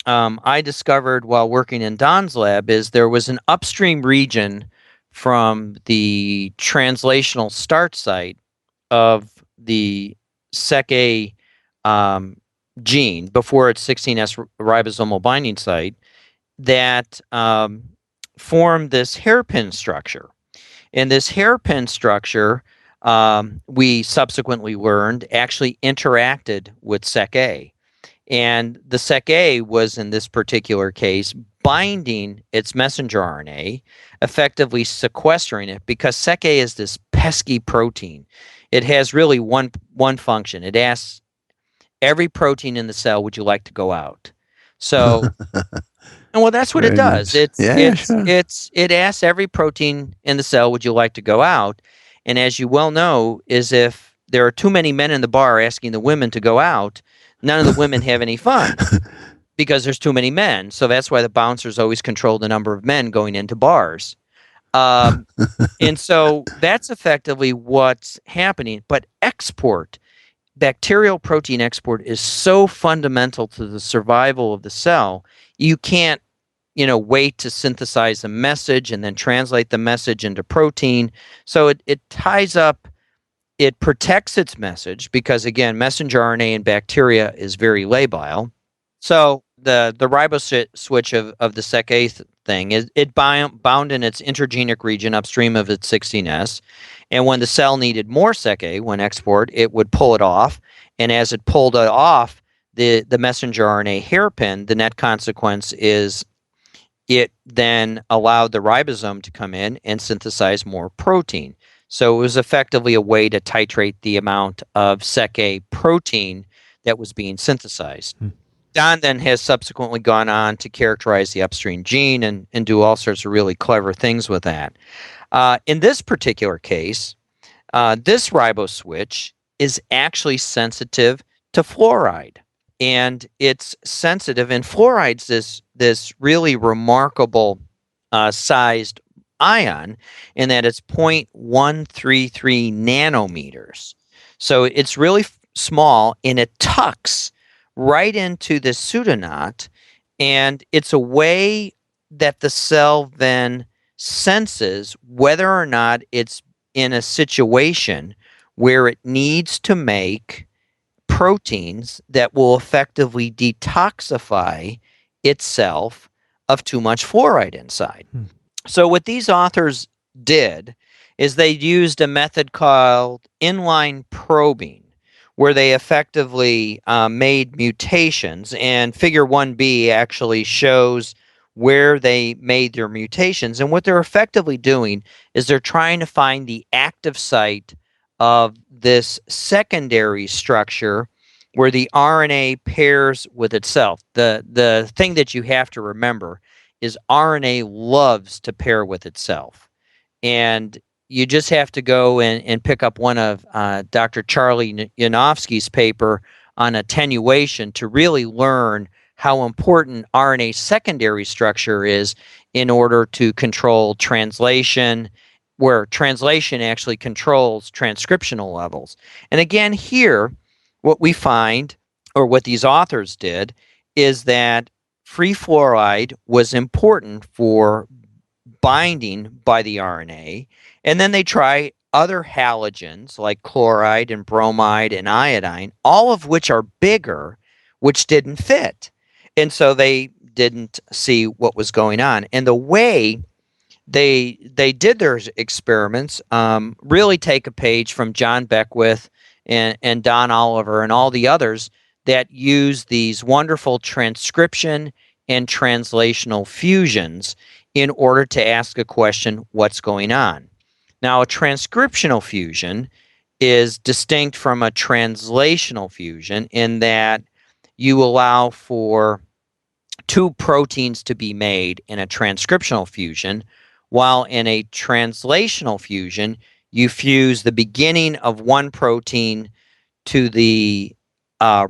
I discovered while working in Don's lab is there was an upstream region from the translational start site of the Sec A gene before its 16S ribosomal binding site that formed this hairpin structure. And this hairpin structure, we subsequently learned, actually interacted with Sec A. And the Sec A was, in this particular case, binding its messenger RNA, effectively sequestering it, because Sec A is this pesky protein. It has really one function. It asks every protein in the cell, would you like to go out? So, and well, that's what it does. Nice. It asks every protein in the cell, would you like to go out? And as you well know, is if there are too many men in the bar asking the women to go out, none of the women have any fun because there's too many men. So that's why the bouncers always control the number of men going into bars. And so that's effectively what's happening. But bacterial protein export is so fundamental to the survival of the cell. You can't, wait to synthesize a message and then translate the message into protein. So it ties up, it protects its message because, again, messenger RNA in bacteria is very labile. So the riboswitch of the Sec A thing is it bound in its intergenic region upstream of its 16S. And when the cell needed more Sec A, when export, it would pull it off. And as it pulled it off, the messenger RNA hairpin, the net consequence is it then allowed the ribosome to come in and synthesize more protein. So it was effectively a way to titrate the amount of Sec A protein that was being synthesized. Don then has subsequently gone on to characterize the upstream gene and do all sorts of really clever things with that. In this particular case, this riboswitch is actually sensitive to fluoride. And it's sensitive, and fluoride's this really remarkable sized ion in that it's 0.133 nanometers. So it's really small, and it tucks right into the pseudoknot, and it's a way that the cell then senses whether or not it's in a situation where it needs to make proteins that will effectively detoxify itself of too much fluoride inside. So what these authors did is they used a method called inline probing, where they effectively made mutations, and figure 1B actually shows where they made their mutations. And what they're effectively doing is they're trying to find the active site of this secondary structure where the RNA pairs with itself. The thing that you have to remember is RNA loves to pair with itself. And you just have to go and pick up one of Dr. Charlie Yanofsky's paper on attenuation to really learn how important RNA secondary structure is in order to control translation, where translation actually controls transcriptional levels. And again, here, what we find, or what these authors did, is that free fluoride was important for binding by the RNA. And then they try other halogens like chloride and bromide and iodine, all of which are bigger, which didn't fit. And so they didn't see what was going on. And the way they did their experiments really take a page from John Beckwith and Don Oliver and all the others that use these wonderful transcription and translational fusions in order to ask a question, what's going on? Now, a transcriptional fusion is distinct from a translational fusion in that you allow for two proteins to be made in a transcriptional fusion, while in a translational fusion, you fuse the beginning of one protein to the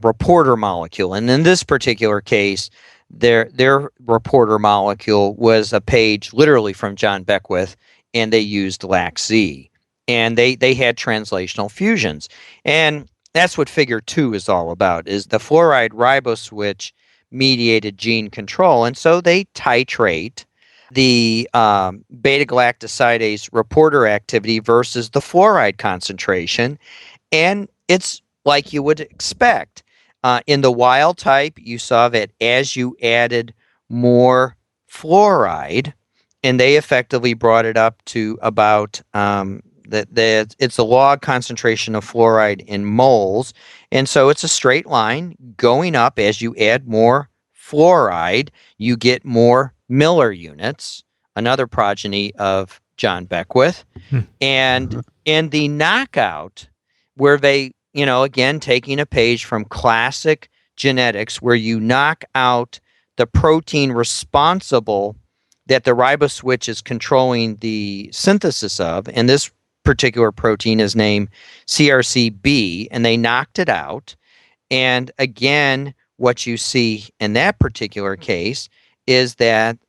reporter molecule. And in this particular case, their reporter molecule was a page literally from John Beckwith, and they used LAC-Z. And they had translational fusions. And that's what figure 2 is all about, is the fluoride riboswitch mediated gene control. And so they titrate the beta-galactosidase reporter activity versus the fluoride concentration. And it's like you would expect. In the wild type, you saw that as you added more fluoride, and they effectively brought it up to about it's a log concentration of fluoride in moles. And so it's a straight line going up. As you add more fluoride, you get more Miller units, another progeny of John Beckwith. And in the knockout, where they, again, taking a page from classic genetics, where you knock out the protein responsible that the riboswitch is controlling the synthesis of, and this particular protein is named CRCB, and they knocked it out. And again, what you see in that particular case is that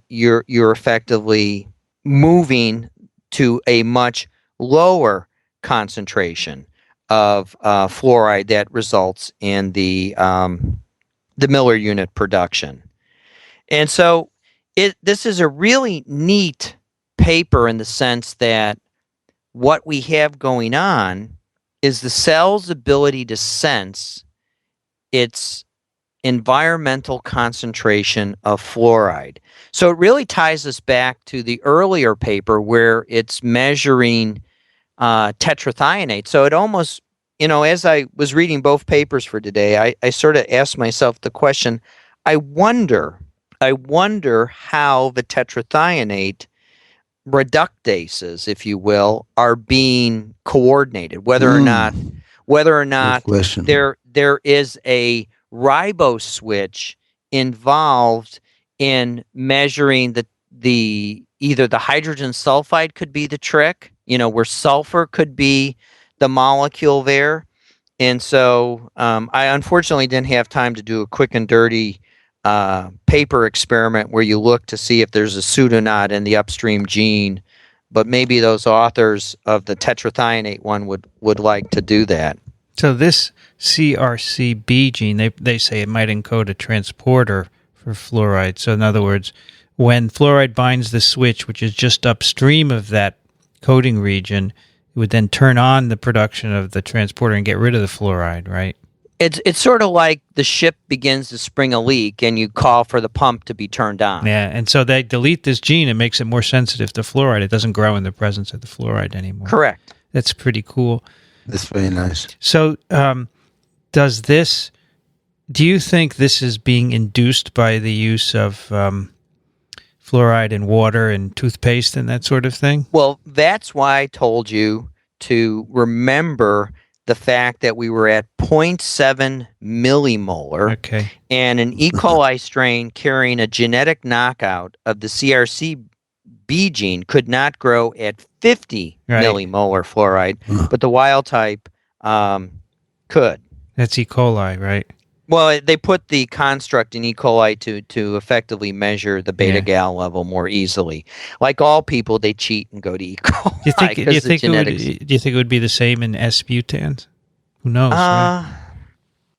you're effectively moving to a much lower concentration of fluoride that results in the Miller unit production. And so this is a really neat paper in the sense that what we have going on is the cell's ability to sense its environmental concentration of fluoride. So it really ties us back to the earlier paper where it's measuring tetrathionate. So it almost, as I was reading both papers for today, I sort of asked myself the question, I wonder how the tetrathionate reductases, if you will, are being coordinated, whether or not there is a riboswitch involved in measuring the either the hydrogen sulfide could be the trick, where sulfur could be the molecule there. And so I unfortunately didn't have time to do a quick and dirty paper experiment where you look to see if there's a pseudonode in the upstream gene, but maybe those authors of the tetrathionate one would like to do that. So this CRCB gene, they say it might encode a transporter for fluoride. So in other words, when fluoride binds the switch, which is just upstream of that coding region, it would then turn on the production of the transporter and get rid of the fluoride, right? It's sort of like the ship begins to spring a leak and you call for the pump to be turned on. Yeah, and so they delete this gene. It makes it more sensitive to fluoride. It doesn't grow in the presence of the fluoride anymore. Correct. That's pretty cool. That's very nice. So do you think this is being induced by the use of fluoride in water and toothpaste and that sort of thing? Well, that's why I told you to remember the fact that we were at 0.7 millimolar, okay, and an E. coli strain carrying a genetic knockout of the CRCB gene could not grow at 50 millimolar fluoride, but the wild type could. That's E. coli, right? Well, they put the construct in E. coli to effectively measure the beta-gal level more easily. Like all people, they cheat and go to E. coli. Do you think it would be the same in S mutans? Who knows? Right?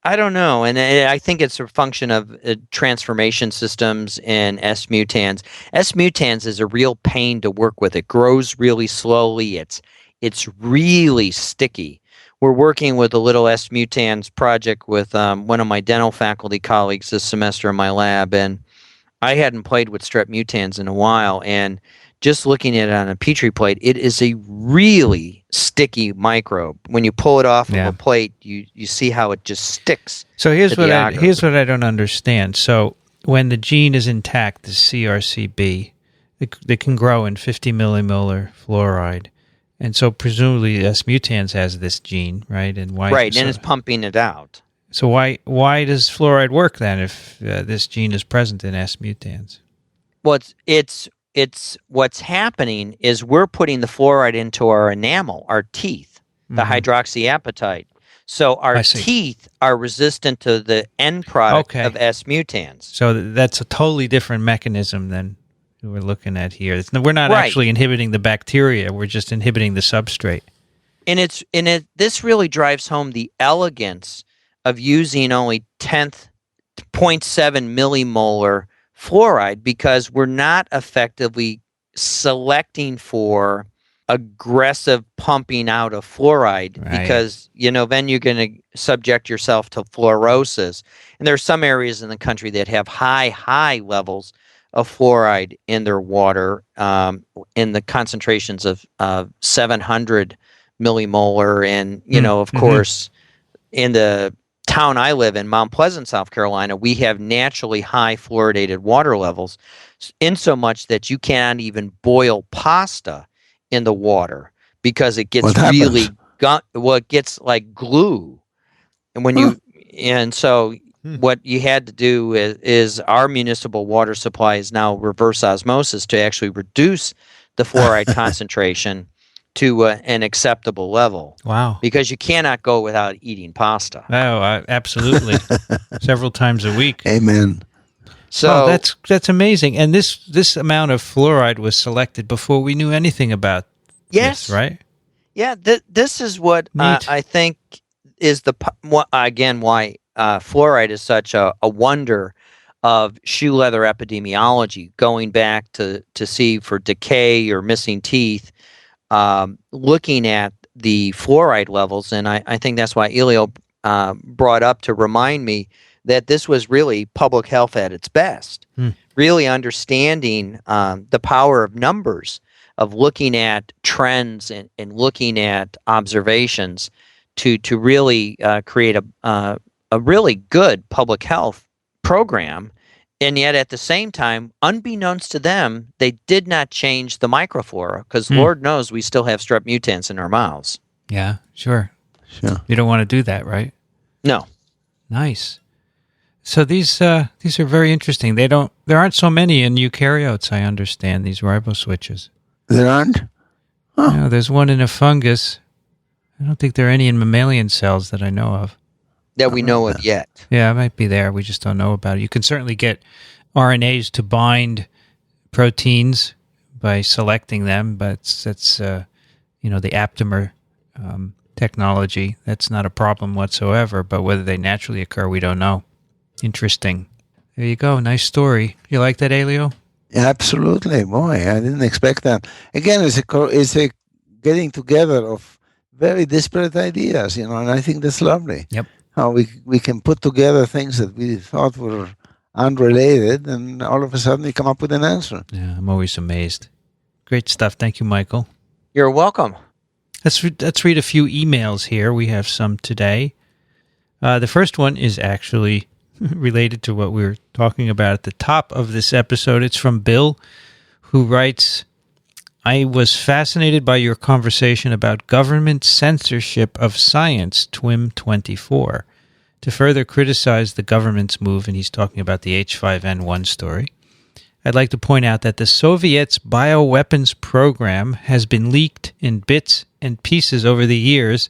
I don't know, and I think it's a function of transformation systems in S mutans. S mutans is a real pain to work with. It grows really slowly. It's really sticky. We're working with a little S mutans project with one of my dental faculty colleagues this semester in my lab, and I hadn't played with strep mutans in a while, and just looking at it on a Petri plate, it is a really sticky microbe. When you pull it off of a plate, you see how it just sticks. So here's what I don't understand. So when the gene is intact, the CRCB, it can grow in 50 millimolar fluoride. And so presumably S. mutans has this gene, right? And why? Right, and it's pumping it out. So why does fluoride work then if this gene is present in S. mutans? Well, it's what's happening is we're putting the fluoride into our enamel, our teeth, the hydroxyapatite. So our teeth are resistant to the end product of S. mutans. So that's a totally different mechanism than we're looking at here. We're not actually inhibiting the bacteria. We're just inhibiting the substrate. And this really drives home the elegance of using only 0.7 millimolar fluoride, because we're not effectively selecting for aggressive pumping out of fluoride, because then you're going to subject yourself to fluorosis. And there are some areas in the country that have high levels of fluoride in their water, in the concentrations of 700 millimolar, and of course in the town I live in, Mount Pleasant, South Carolina, we have naturally high fluoridated water levels, in so much that you can't even boil pasta in the water because it gets it gets like glue. And when what you had to do is our municipal water supply is now reverse osmosis to actually reduce the fluoride concentration to an acceptable level. Wow. Because you cannot go without eating pasta. Oh, absolutely. Several times a week. Amen. So that's amazing. And this amount of fluoride was selected before we knew anything about this, right? Yeah, this is what I think is why fluoride is such a wonder of shoe leather epidemiology, going back to see for decay or missing teeth, looking at the fluoride levels. And I think that's why Elio brought up to remind me that this was really public health at its best, really understanding the power of numbers, of looking at trends and looking at observations to really create a really good public health program. And yet at the same time, unbeknownst to them, they did not change the microflora, because Lord knows we still have strep mutans in our mouths. Yeah, sure. You don't want to do that, right? No. Nice. So these are very interesting. There aren't so many in eukaryotes, I understand, these riboswitches. There aren't? Huh. No, there's one in a fungus. I don't think there are any in mammalian cells that I know of. That we know of yet. Yeah, it might be there. We just don't know about it. You can certainly get RNAs to bind proteins by selecting them, but that's the aptamer technology. That's not a problem whatsoever, but whether they naturally occur, we don't know. Interesting. There you go. Nice story. You like that, Elio? Absolutely. Boy, I didn't expect that. Again, it's a getting together of very disparate ideas, and I think that's lovely. Yep. How we can put together things that we thought were unrelated, and all of a sudden we come up with an answer. Yeah, I'm always amazed. Great stuff. Thank you, Michael. You're welcome. Let's read a few emails here. We have some today. The first one is actually related to what we were talking about at the top of this episode. It's from Bill, who writes, I was fascinated by your conversation about government censorship of science, TWiM 24. To further criticize the government's move, and he's talking about the H5N1 story, I'd like to point out that the Soviets' bioweapons program has been leaked in bits and pieces over the years,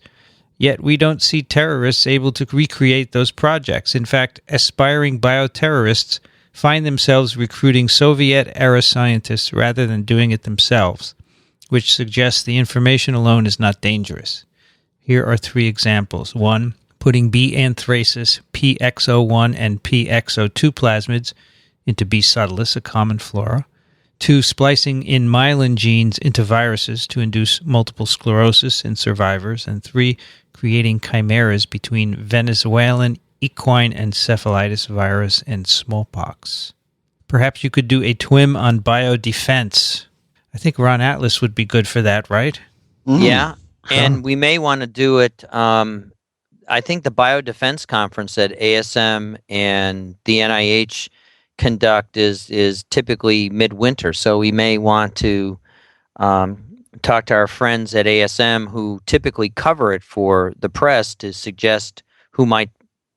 yet we don't see terrorists able to recreate those projects. In fact, aspiring bioterrorists find themselves recruiting Soviet-era scientists rather than doing it themselves, which suggests the information alone is not dangerous. Here are 3 examples. 1, putting B. anthracis, PX01 and PX02 plasmids into B. subtilis, a common flora. 2, splicing in myelin genes into viruses to induce multiple sclerosis in survivors. And 3, creating chimeras between Venezuelan equine encephalitis virus and smallpox. Perhaps you could do a TWiM on biodefense. I think Ron Atlas would be good for that, right? Yeah, and we may want to do it. I think the Biodefense Conference that ASM and the NIH conduct is typically midwinter, so we may want to talk to our friends at ASM who typically cover it for the press to suggest who might,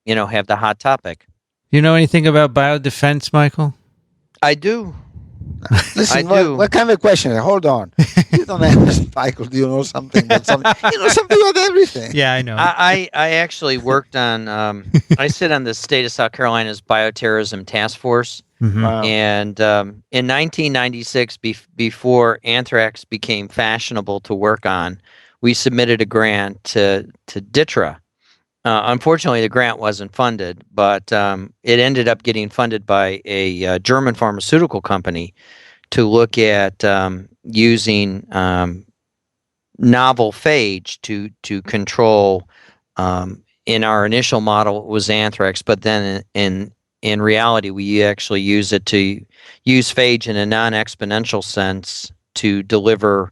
have the hot topic. You know anything about biodefense, Michael? I do. Listen, I do. what kind of question? Hold on. You don't have Michael. Do you know something about something? You know something about everything. Yeah, I know. I actually worked on, I sit on the state of South Carolina's bioterrorism task force. Mhm. Wow. And in 1996, before anthrax became fashionable to work on, we submitted a grant to DITRA. Unfortunately, the grant wasn't funded, but it ended up getting funded by a German pharmaceutical company to look at using novel phage to control. In our initial model, it was anthrax, but then in reality, we actually use it to use phage in a non-exponential sense to deliver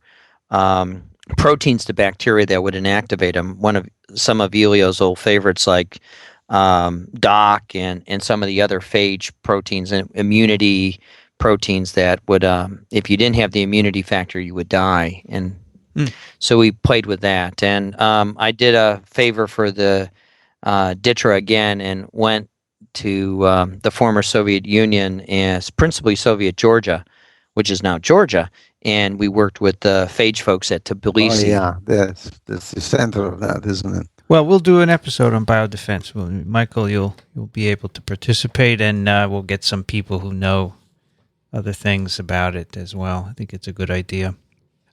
proteins to bacteria that would inactivate them. Some of Elio's old favorites, like DOC and some of the other phage proteins and immunity proteins that would, if you didn't have the immunity factor, you would die. And so we played with that. And I did a favor for the DITRA again and went to the former Soviet Union, as principally Soviet Georgia, which is now Georgia, and we worked with the phage folks at Tbilisi. Oh, yeah, that's the center of that, isn't it? Well, we'll do an episode on biodefense. Michael, you'll be able to participate, and we'll get some people who know other things about it as well. I think it's a good idea.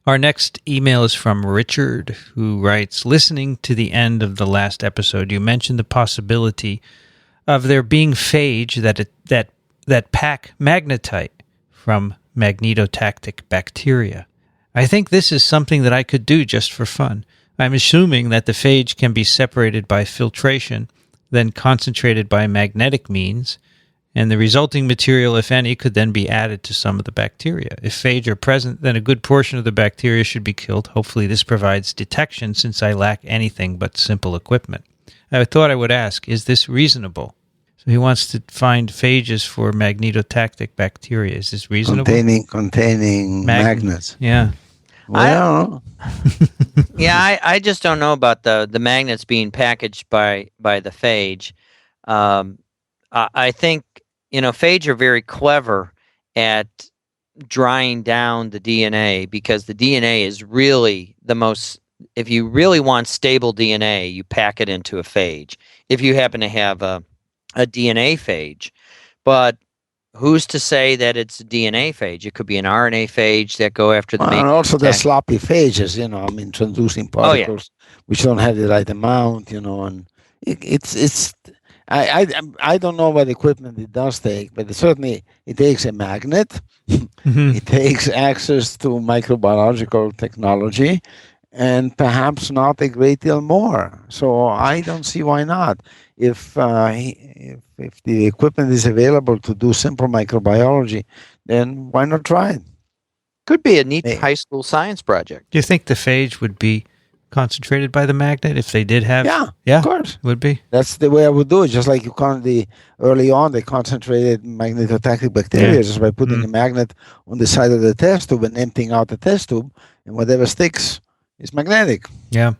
Our next email is from Richard, who writes, listening to the end of the last episode, you mentioned the possibility of there being phage that pack magnetite from magnetotactic bacteria. I think this is something that I could do just for fun. I'm assuming that the phage can be separated by filtration, then concentrated by magnetic means, and the resulting material, if any, could then be added to some of the bacteria. If phage are present, then a good portion of the bacteria should be killed. Hopefully this provides detection, since I lack anything but simple equipment. I thought I would ask, is this reasonable? So he wants to find phages for magnetotactic bacteria. Is this reasonable? Containing magnets. Yeah. Well, Yeah, I just don't know about the magnets being packaged by the phage. I think, phage are very clever at drying down the DNA, because the DNA is really the most, if you really want stable DNA, you pack it into a phage. If you happen to have a DNA phage, but who's to say that it's a DNA phage? It could be an RNA phage that go after the and also the sloppy phages, introducing particles which don't have the right amount, and it's I don't know what equipment it does take, but certainly it takes a magnet, it takes access to microbiological technology, and perhaps not a great deal more. So I don't see why not. If the equipment is available to do simple microbiology, then why not try it? Could be a neat high school science project. Do you think the phage would be concentrated by the magnet if they did have? Yeah, of course. Would be. That's the way I would do it. Just like early on, they concentrated magnetotactic bacteria just by putting a magnet on the side of the test tube and emptying out the test tube, and whatever sticks is magnetic. Yeah.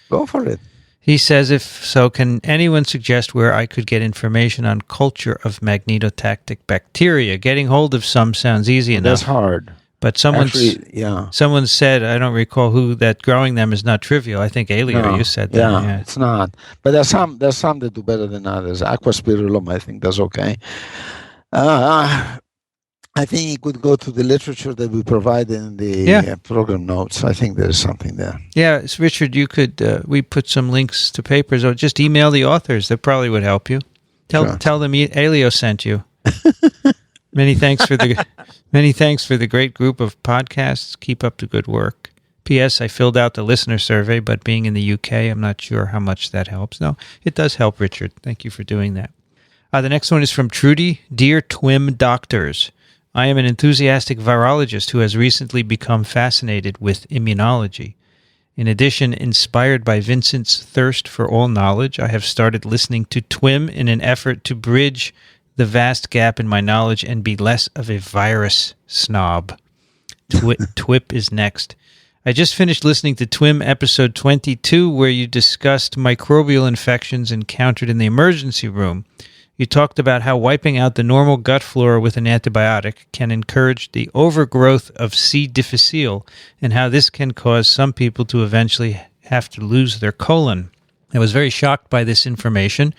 Go for it. He says, if so, can anyone suggest where I could get information on culture of magnetotactic bacteria? Getting hold of some sounds easy enough. That's hard. But someone said, I don't recall who, that growing them is not trivial. I think Elio, you said that. Yeah, it's not. But there's some that do better than others. Aquaspirillum, I think, does okay. I think you could go to the literature that we provide in the program notes. I think there's something there. Yeah, so Richard, you could, we put some links to papers, or just email the authors. That probably would help you. Tell them Elio sent you. Many thanks for the great group of podcasts. Keep up the good work. P.S. I filled out the listener survey, but being in the UK, I'm not sure how much that helps. No, it does help, Richard. Thank you for doing that. The next one is from Trudy. Dear TWiM doctors, I am an enthusiastic virologist who has recently become fascinated with immunology. In addition, inspired by Vincent's thirst for all knowledge, I have started listening to TWiM in an effort to bridge the vast gap in my knowledge and be less of a virus snob. TWiP is next. I just finished listening to TWiM episode 22, where you discussed microbial infections encountered in the emergency room. You talked about how wiping out the normal gut flora with an antibiotic can encourage the overgrowth of C. difficile, and how this can cause some people to eventually have to lose their colon. I was very shocked by this information,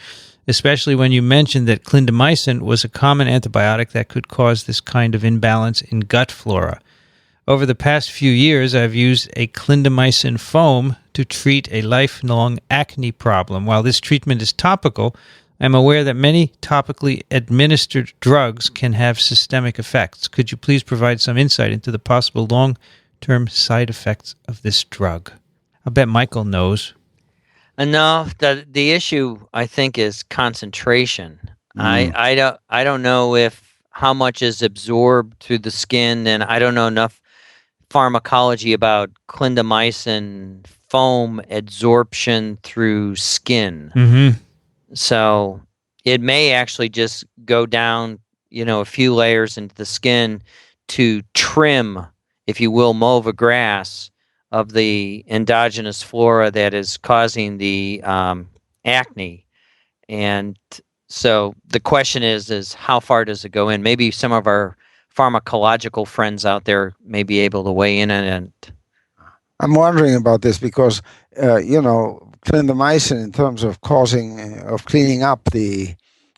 especially when you mentioned that clindamycin was a common antibiotic that could cause this kind of imbalance in gut flora. Over the past few years, I've used a clindamycin foam to treat a lifelong acne problem. While this treatment is topical, I'm aware that many topically administered drugs can have systemic effects. Could you please provide some insight into the possible long-term side effects of this drug? I bet Michael knows. No, the issue I think is concentration. I don't know if how much is absorbed through the skin, and I don't know enough pharmacology about clindamycin foam absorption through skin. Mm-hmm. So it may actually just go down, a few layers into the skin to trim, if you will, mow the grass of the endogenous flora that is causing the acne. And so the question is how far does it go in? Maybe some of our pharmacological friends out there may be able to weigh in on it. I'm wondering about this because, clindamycin in terms of cleaning up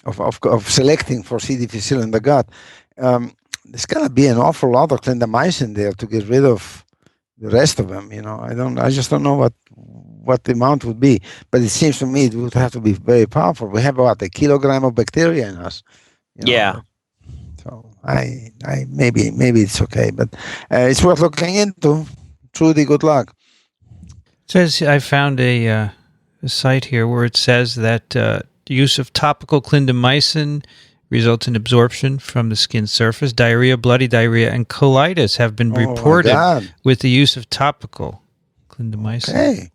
of selecting for C. difficile in the gut, there's got to be an awful lot of clindamycin there to get rid of the rest of them. I just don't know what the amount would be, but it seems to me it would have to be very powerful. We have about 1 kilogram of bacteria in us. Yeah. So I maybe it's okay, but it's worth looking into. Trudy, good luck. It says I found a site here where it says that the use of topical clindamycin results in absorption from the skin surface. Diarrhea, bloody diarrhea, and colitis have been reported with the use of topical clindamycin. Okay,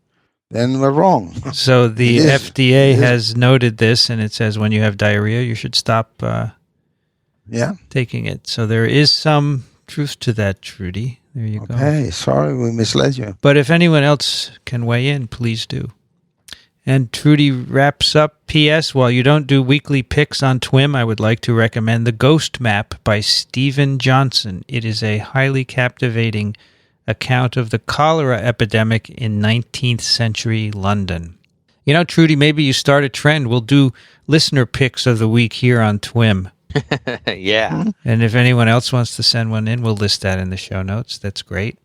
then we're wrong. So the FDA has noted this, and it says when you have diarrhea, you should stop taking it. So there is some truth to that, Trudy. There you go. Okay, sorry we misled you. But if anyone else can weigh in, please do. And Trudy wraps up, P.S. While you don't do weekly picks on TWiM, I would like to recommend The Ghost Map by Stephen Johnson. It is a highly captivating account of the cholera epidemic in 19th century London. Trudy, maybe you start a trend. We'll do listener picks of the week here on TWiM. Yeah. And if anyone else wants to send one in, we'll list that in the show notes. That's great.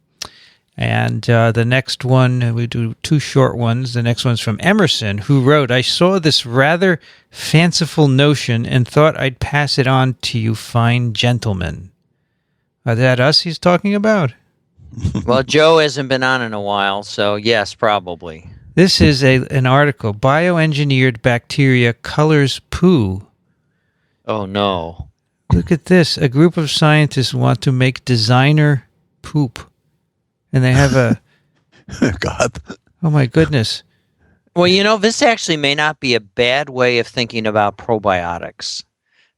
And the next one, we do 2 short ones. The next one's from Emerson, who wrote, I saw this rather fanciful notion and thought I'd pass it on to you fine gentlemen. Is that us he's talking about? Well, Joe hasn't been on in a while, so yes, probably. This is an article, Bioengineered Bacteria Colors Poo. Oh, no. Look at this. A group of scientists want to make designer poop. And they have a... God. Oh, my goodness. Well, this actually may not be a bad way of thinking about probiotics.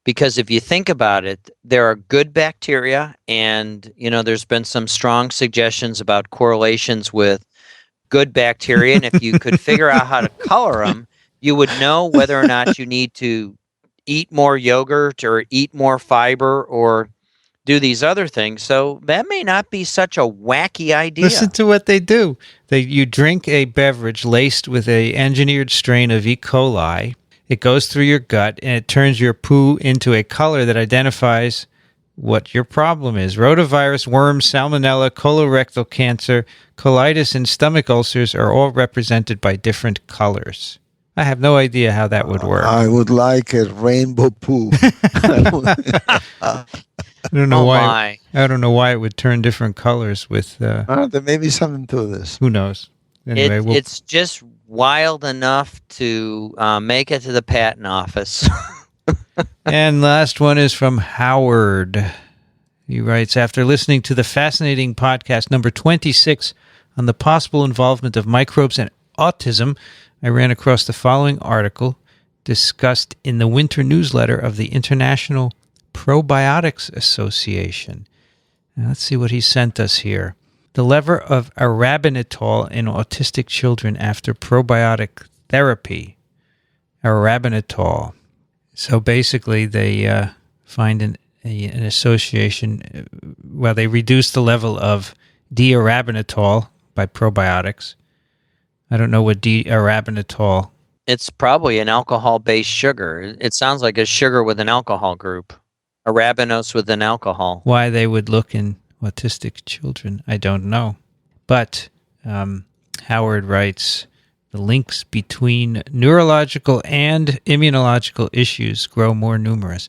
Because if you think about it, there are good bacteria, and, there's been some strong suggestions about correlations with good bacteria. And if you could figure out how to color them, you would know whether or not you need to eat more yogurt or eat more fiber or do these other things. So that may not be such a wacky idea. Listen to what they do. You drink a beverage laced with a engineered strain of E. coli. It goes through your gut, and it turns your poo into a color that identifies what your problem is. Rotavirus, worms, salmonella, colorectal cancer, colitis, and stomach ulcers are all represented by different colors. I have no idea how that would work. I would like a rainbow poo. I don't know why. I don't know why it would turn different colors with. There may be something to this. Who knows? Anyway, it's just wild enough to make it to the patent office. And last one is from Howard. He writes, after listening to the fascinating podcast number 26 on the possible involvement of microbes and autism, I ran across the following article discussed in the winter newsletter of the International Probiotics Association. Now, let's see what he sent us here. the level of arabinitol in autistic children after probiotic therapy. Arabinitol. So basically, they find an association. Well, they reduce the level of D-arabinitol by probiotics. I don't know what D-arabinitol. It's probably an alcohol-based sugar. It sounds like a sugar with an alcohol group. Arabinose with an alcohol. Why they would look in autistic children, I don't know. But Howard writes, the links between neurological and immunological issues grow more numerous.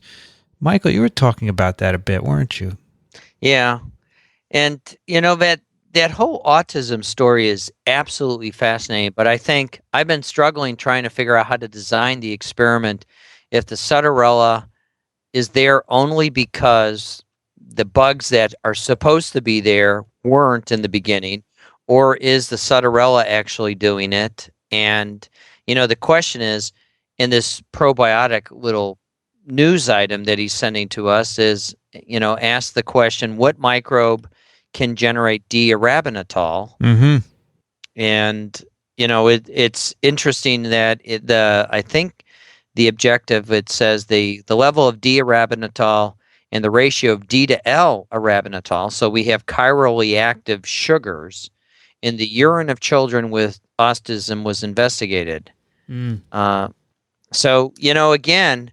Michael, you were talking about that a bit, weren't you? Yeah. And, that whole autism story is absolutely fascinating, but I think I've been struggling trying to figure out how to design the experiment if the Salmonella is there only because the bugs that are supposed to be there weren't in the beginning, or is the Salmonella actually doing it? And, the question is, in this probiotic little news item that he's sending to us is, ask the question, what microbe can generate D-arabinitol? Mm-hmm. And, it's interesting that I think the objective, it says the level of D-arabinitol and the ratio of D to L-arabinitol, so we have chirally active sugars, in the urine of children with autism was investigated. So, again,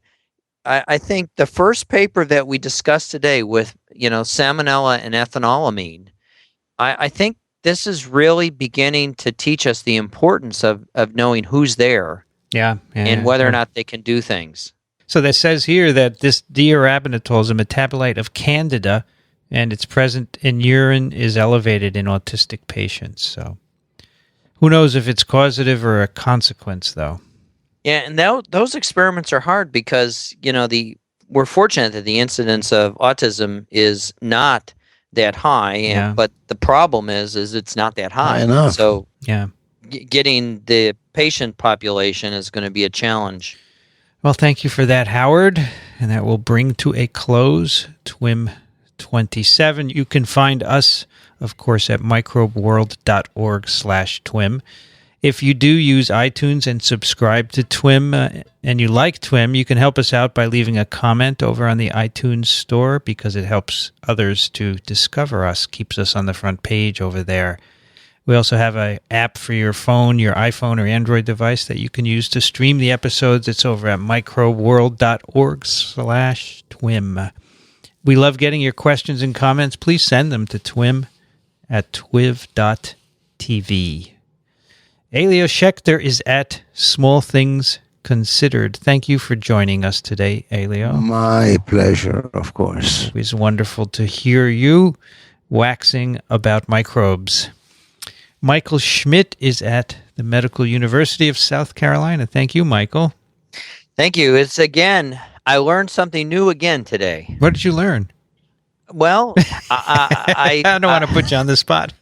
I think the first paper that we discussed today with, Salmonella and ethanolamine, I think this is really beginning to teach us the importance of knowing who's there and whether or not they can do things. So that says here that this D-arabinitol is a metabolite of Candida, and its present in urine is elevated in autistic patients. So who knows if it's causative or a consequence, though. Yeah, and those experiments are hard because, we're fortunate that the incidence of autism is not that high, but the problem is it's not that high. Enough. So getting the patient population is going to be a challenge. Well, thank you for that, Howard. And that will bring to a close TWiM 27. You can find us, of course, at microbeworld.org/TWiM. If you do use iTunes and subscribe to TWiM and you like TWiM, you can help us out by leaving a comment over on the iTunes store because it helps others to discover us, keeps us on the front page over there. We also have an app for your phone, your iPhone or Android device that you can use to stream the episodes. It's over at microbeworld.org/TWiM. We love getting your questions and comments. Please send them to twim@twiv.tv. Elio Schaechter is at Small Things Considered. Thank you for joining us today, Elio. My pleasure, of course. It was wonderful to hear you waxing about microbes. Michael Schmidt is at the Medical University of South Carolina. Thank you, Michael. Thank you. I learned something new again today. What did you learn? Well, I don't want to put you on the spot.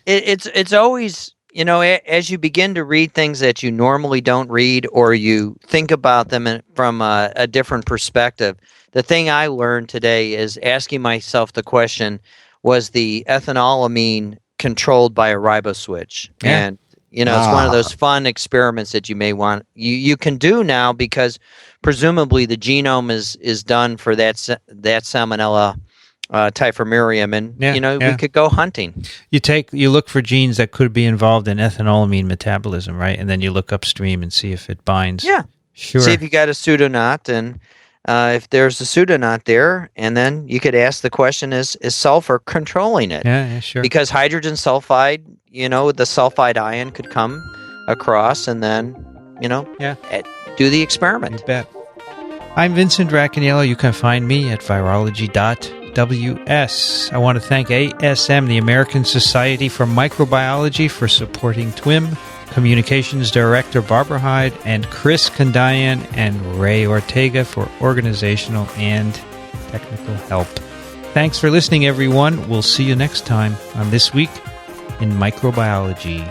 It's always, as you begin to read things that you normally don't read, or you think about them from a different perspective. The thing I learned today is asking myself the question, was the ethanolamine controlled by a riboswitch? Yeah. And, it's one of those fun experiments that you may want. You can do now because presumably the genome is done for that Salmonella typhimurium, and we could go hunting. You look for genes that could be involved in ethanolamine metabolism, right? And then you look upstream and see if it binds. Yeah, sure. See if you got a pseudonaut, and if there's a pseudonaut there, and then you could ask the question: Is sulfur controlling it? Yeah, sure. Because hydrogen sulfide, the sulfide ion could come across, and then do the experiment. You bet. I'm Vincent Racaniello. You can find me at virology.ws. I want to thank ASM, the American Society for Microbiology, for supporting TWiM, Communications Director Barbara Hyde, and Chris Kandayan and Ray Ortega for organizational and technical help. Thanks for listening, everyone. We'll see you next time on This Week in Microbiology.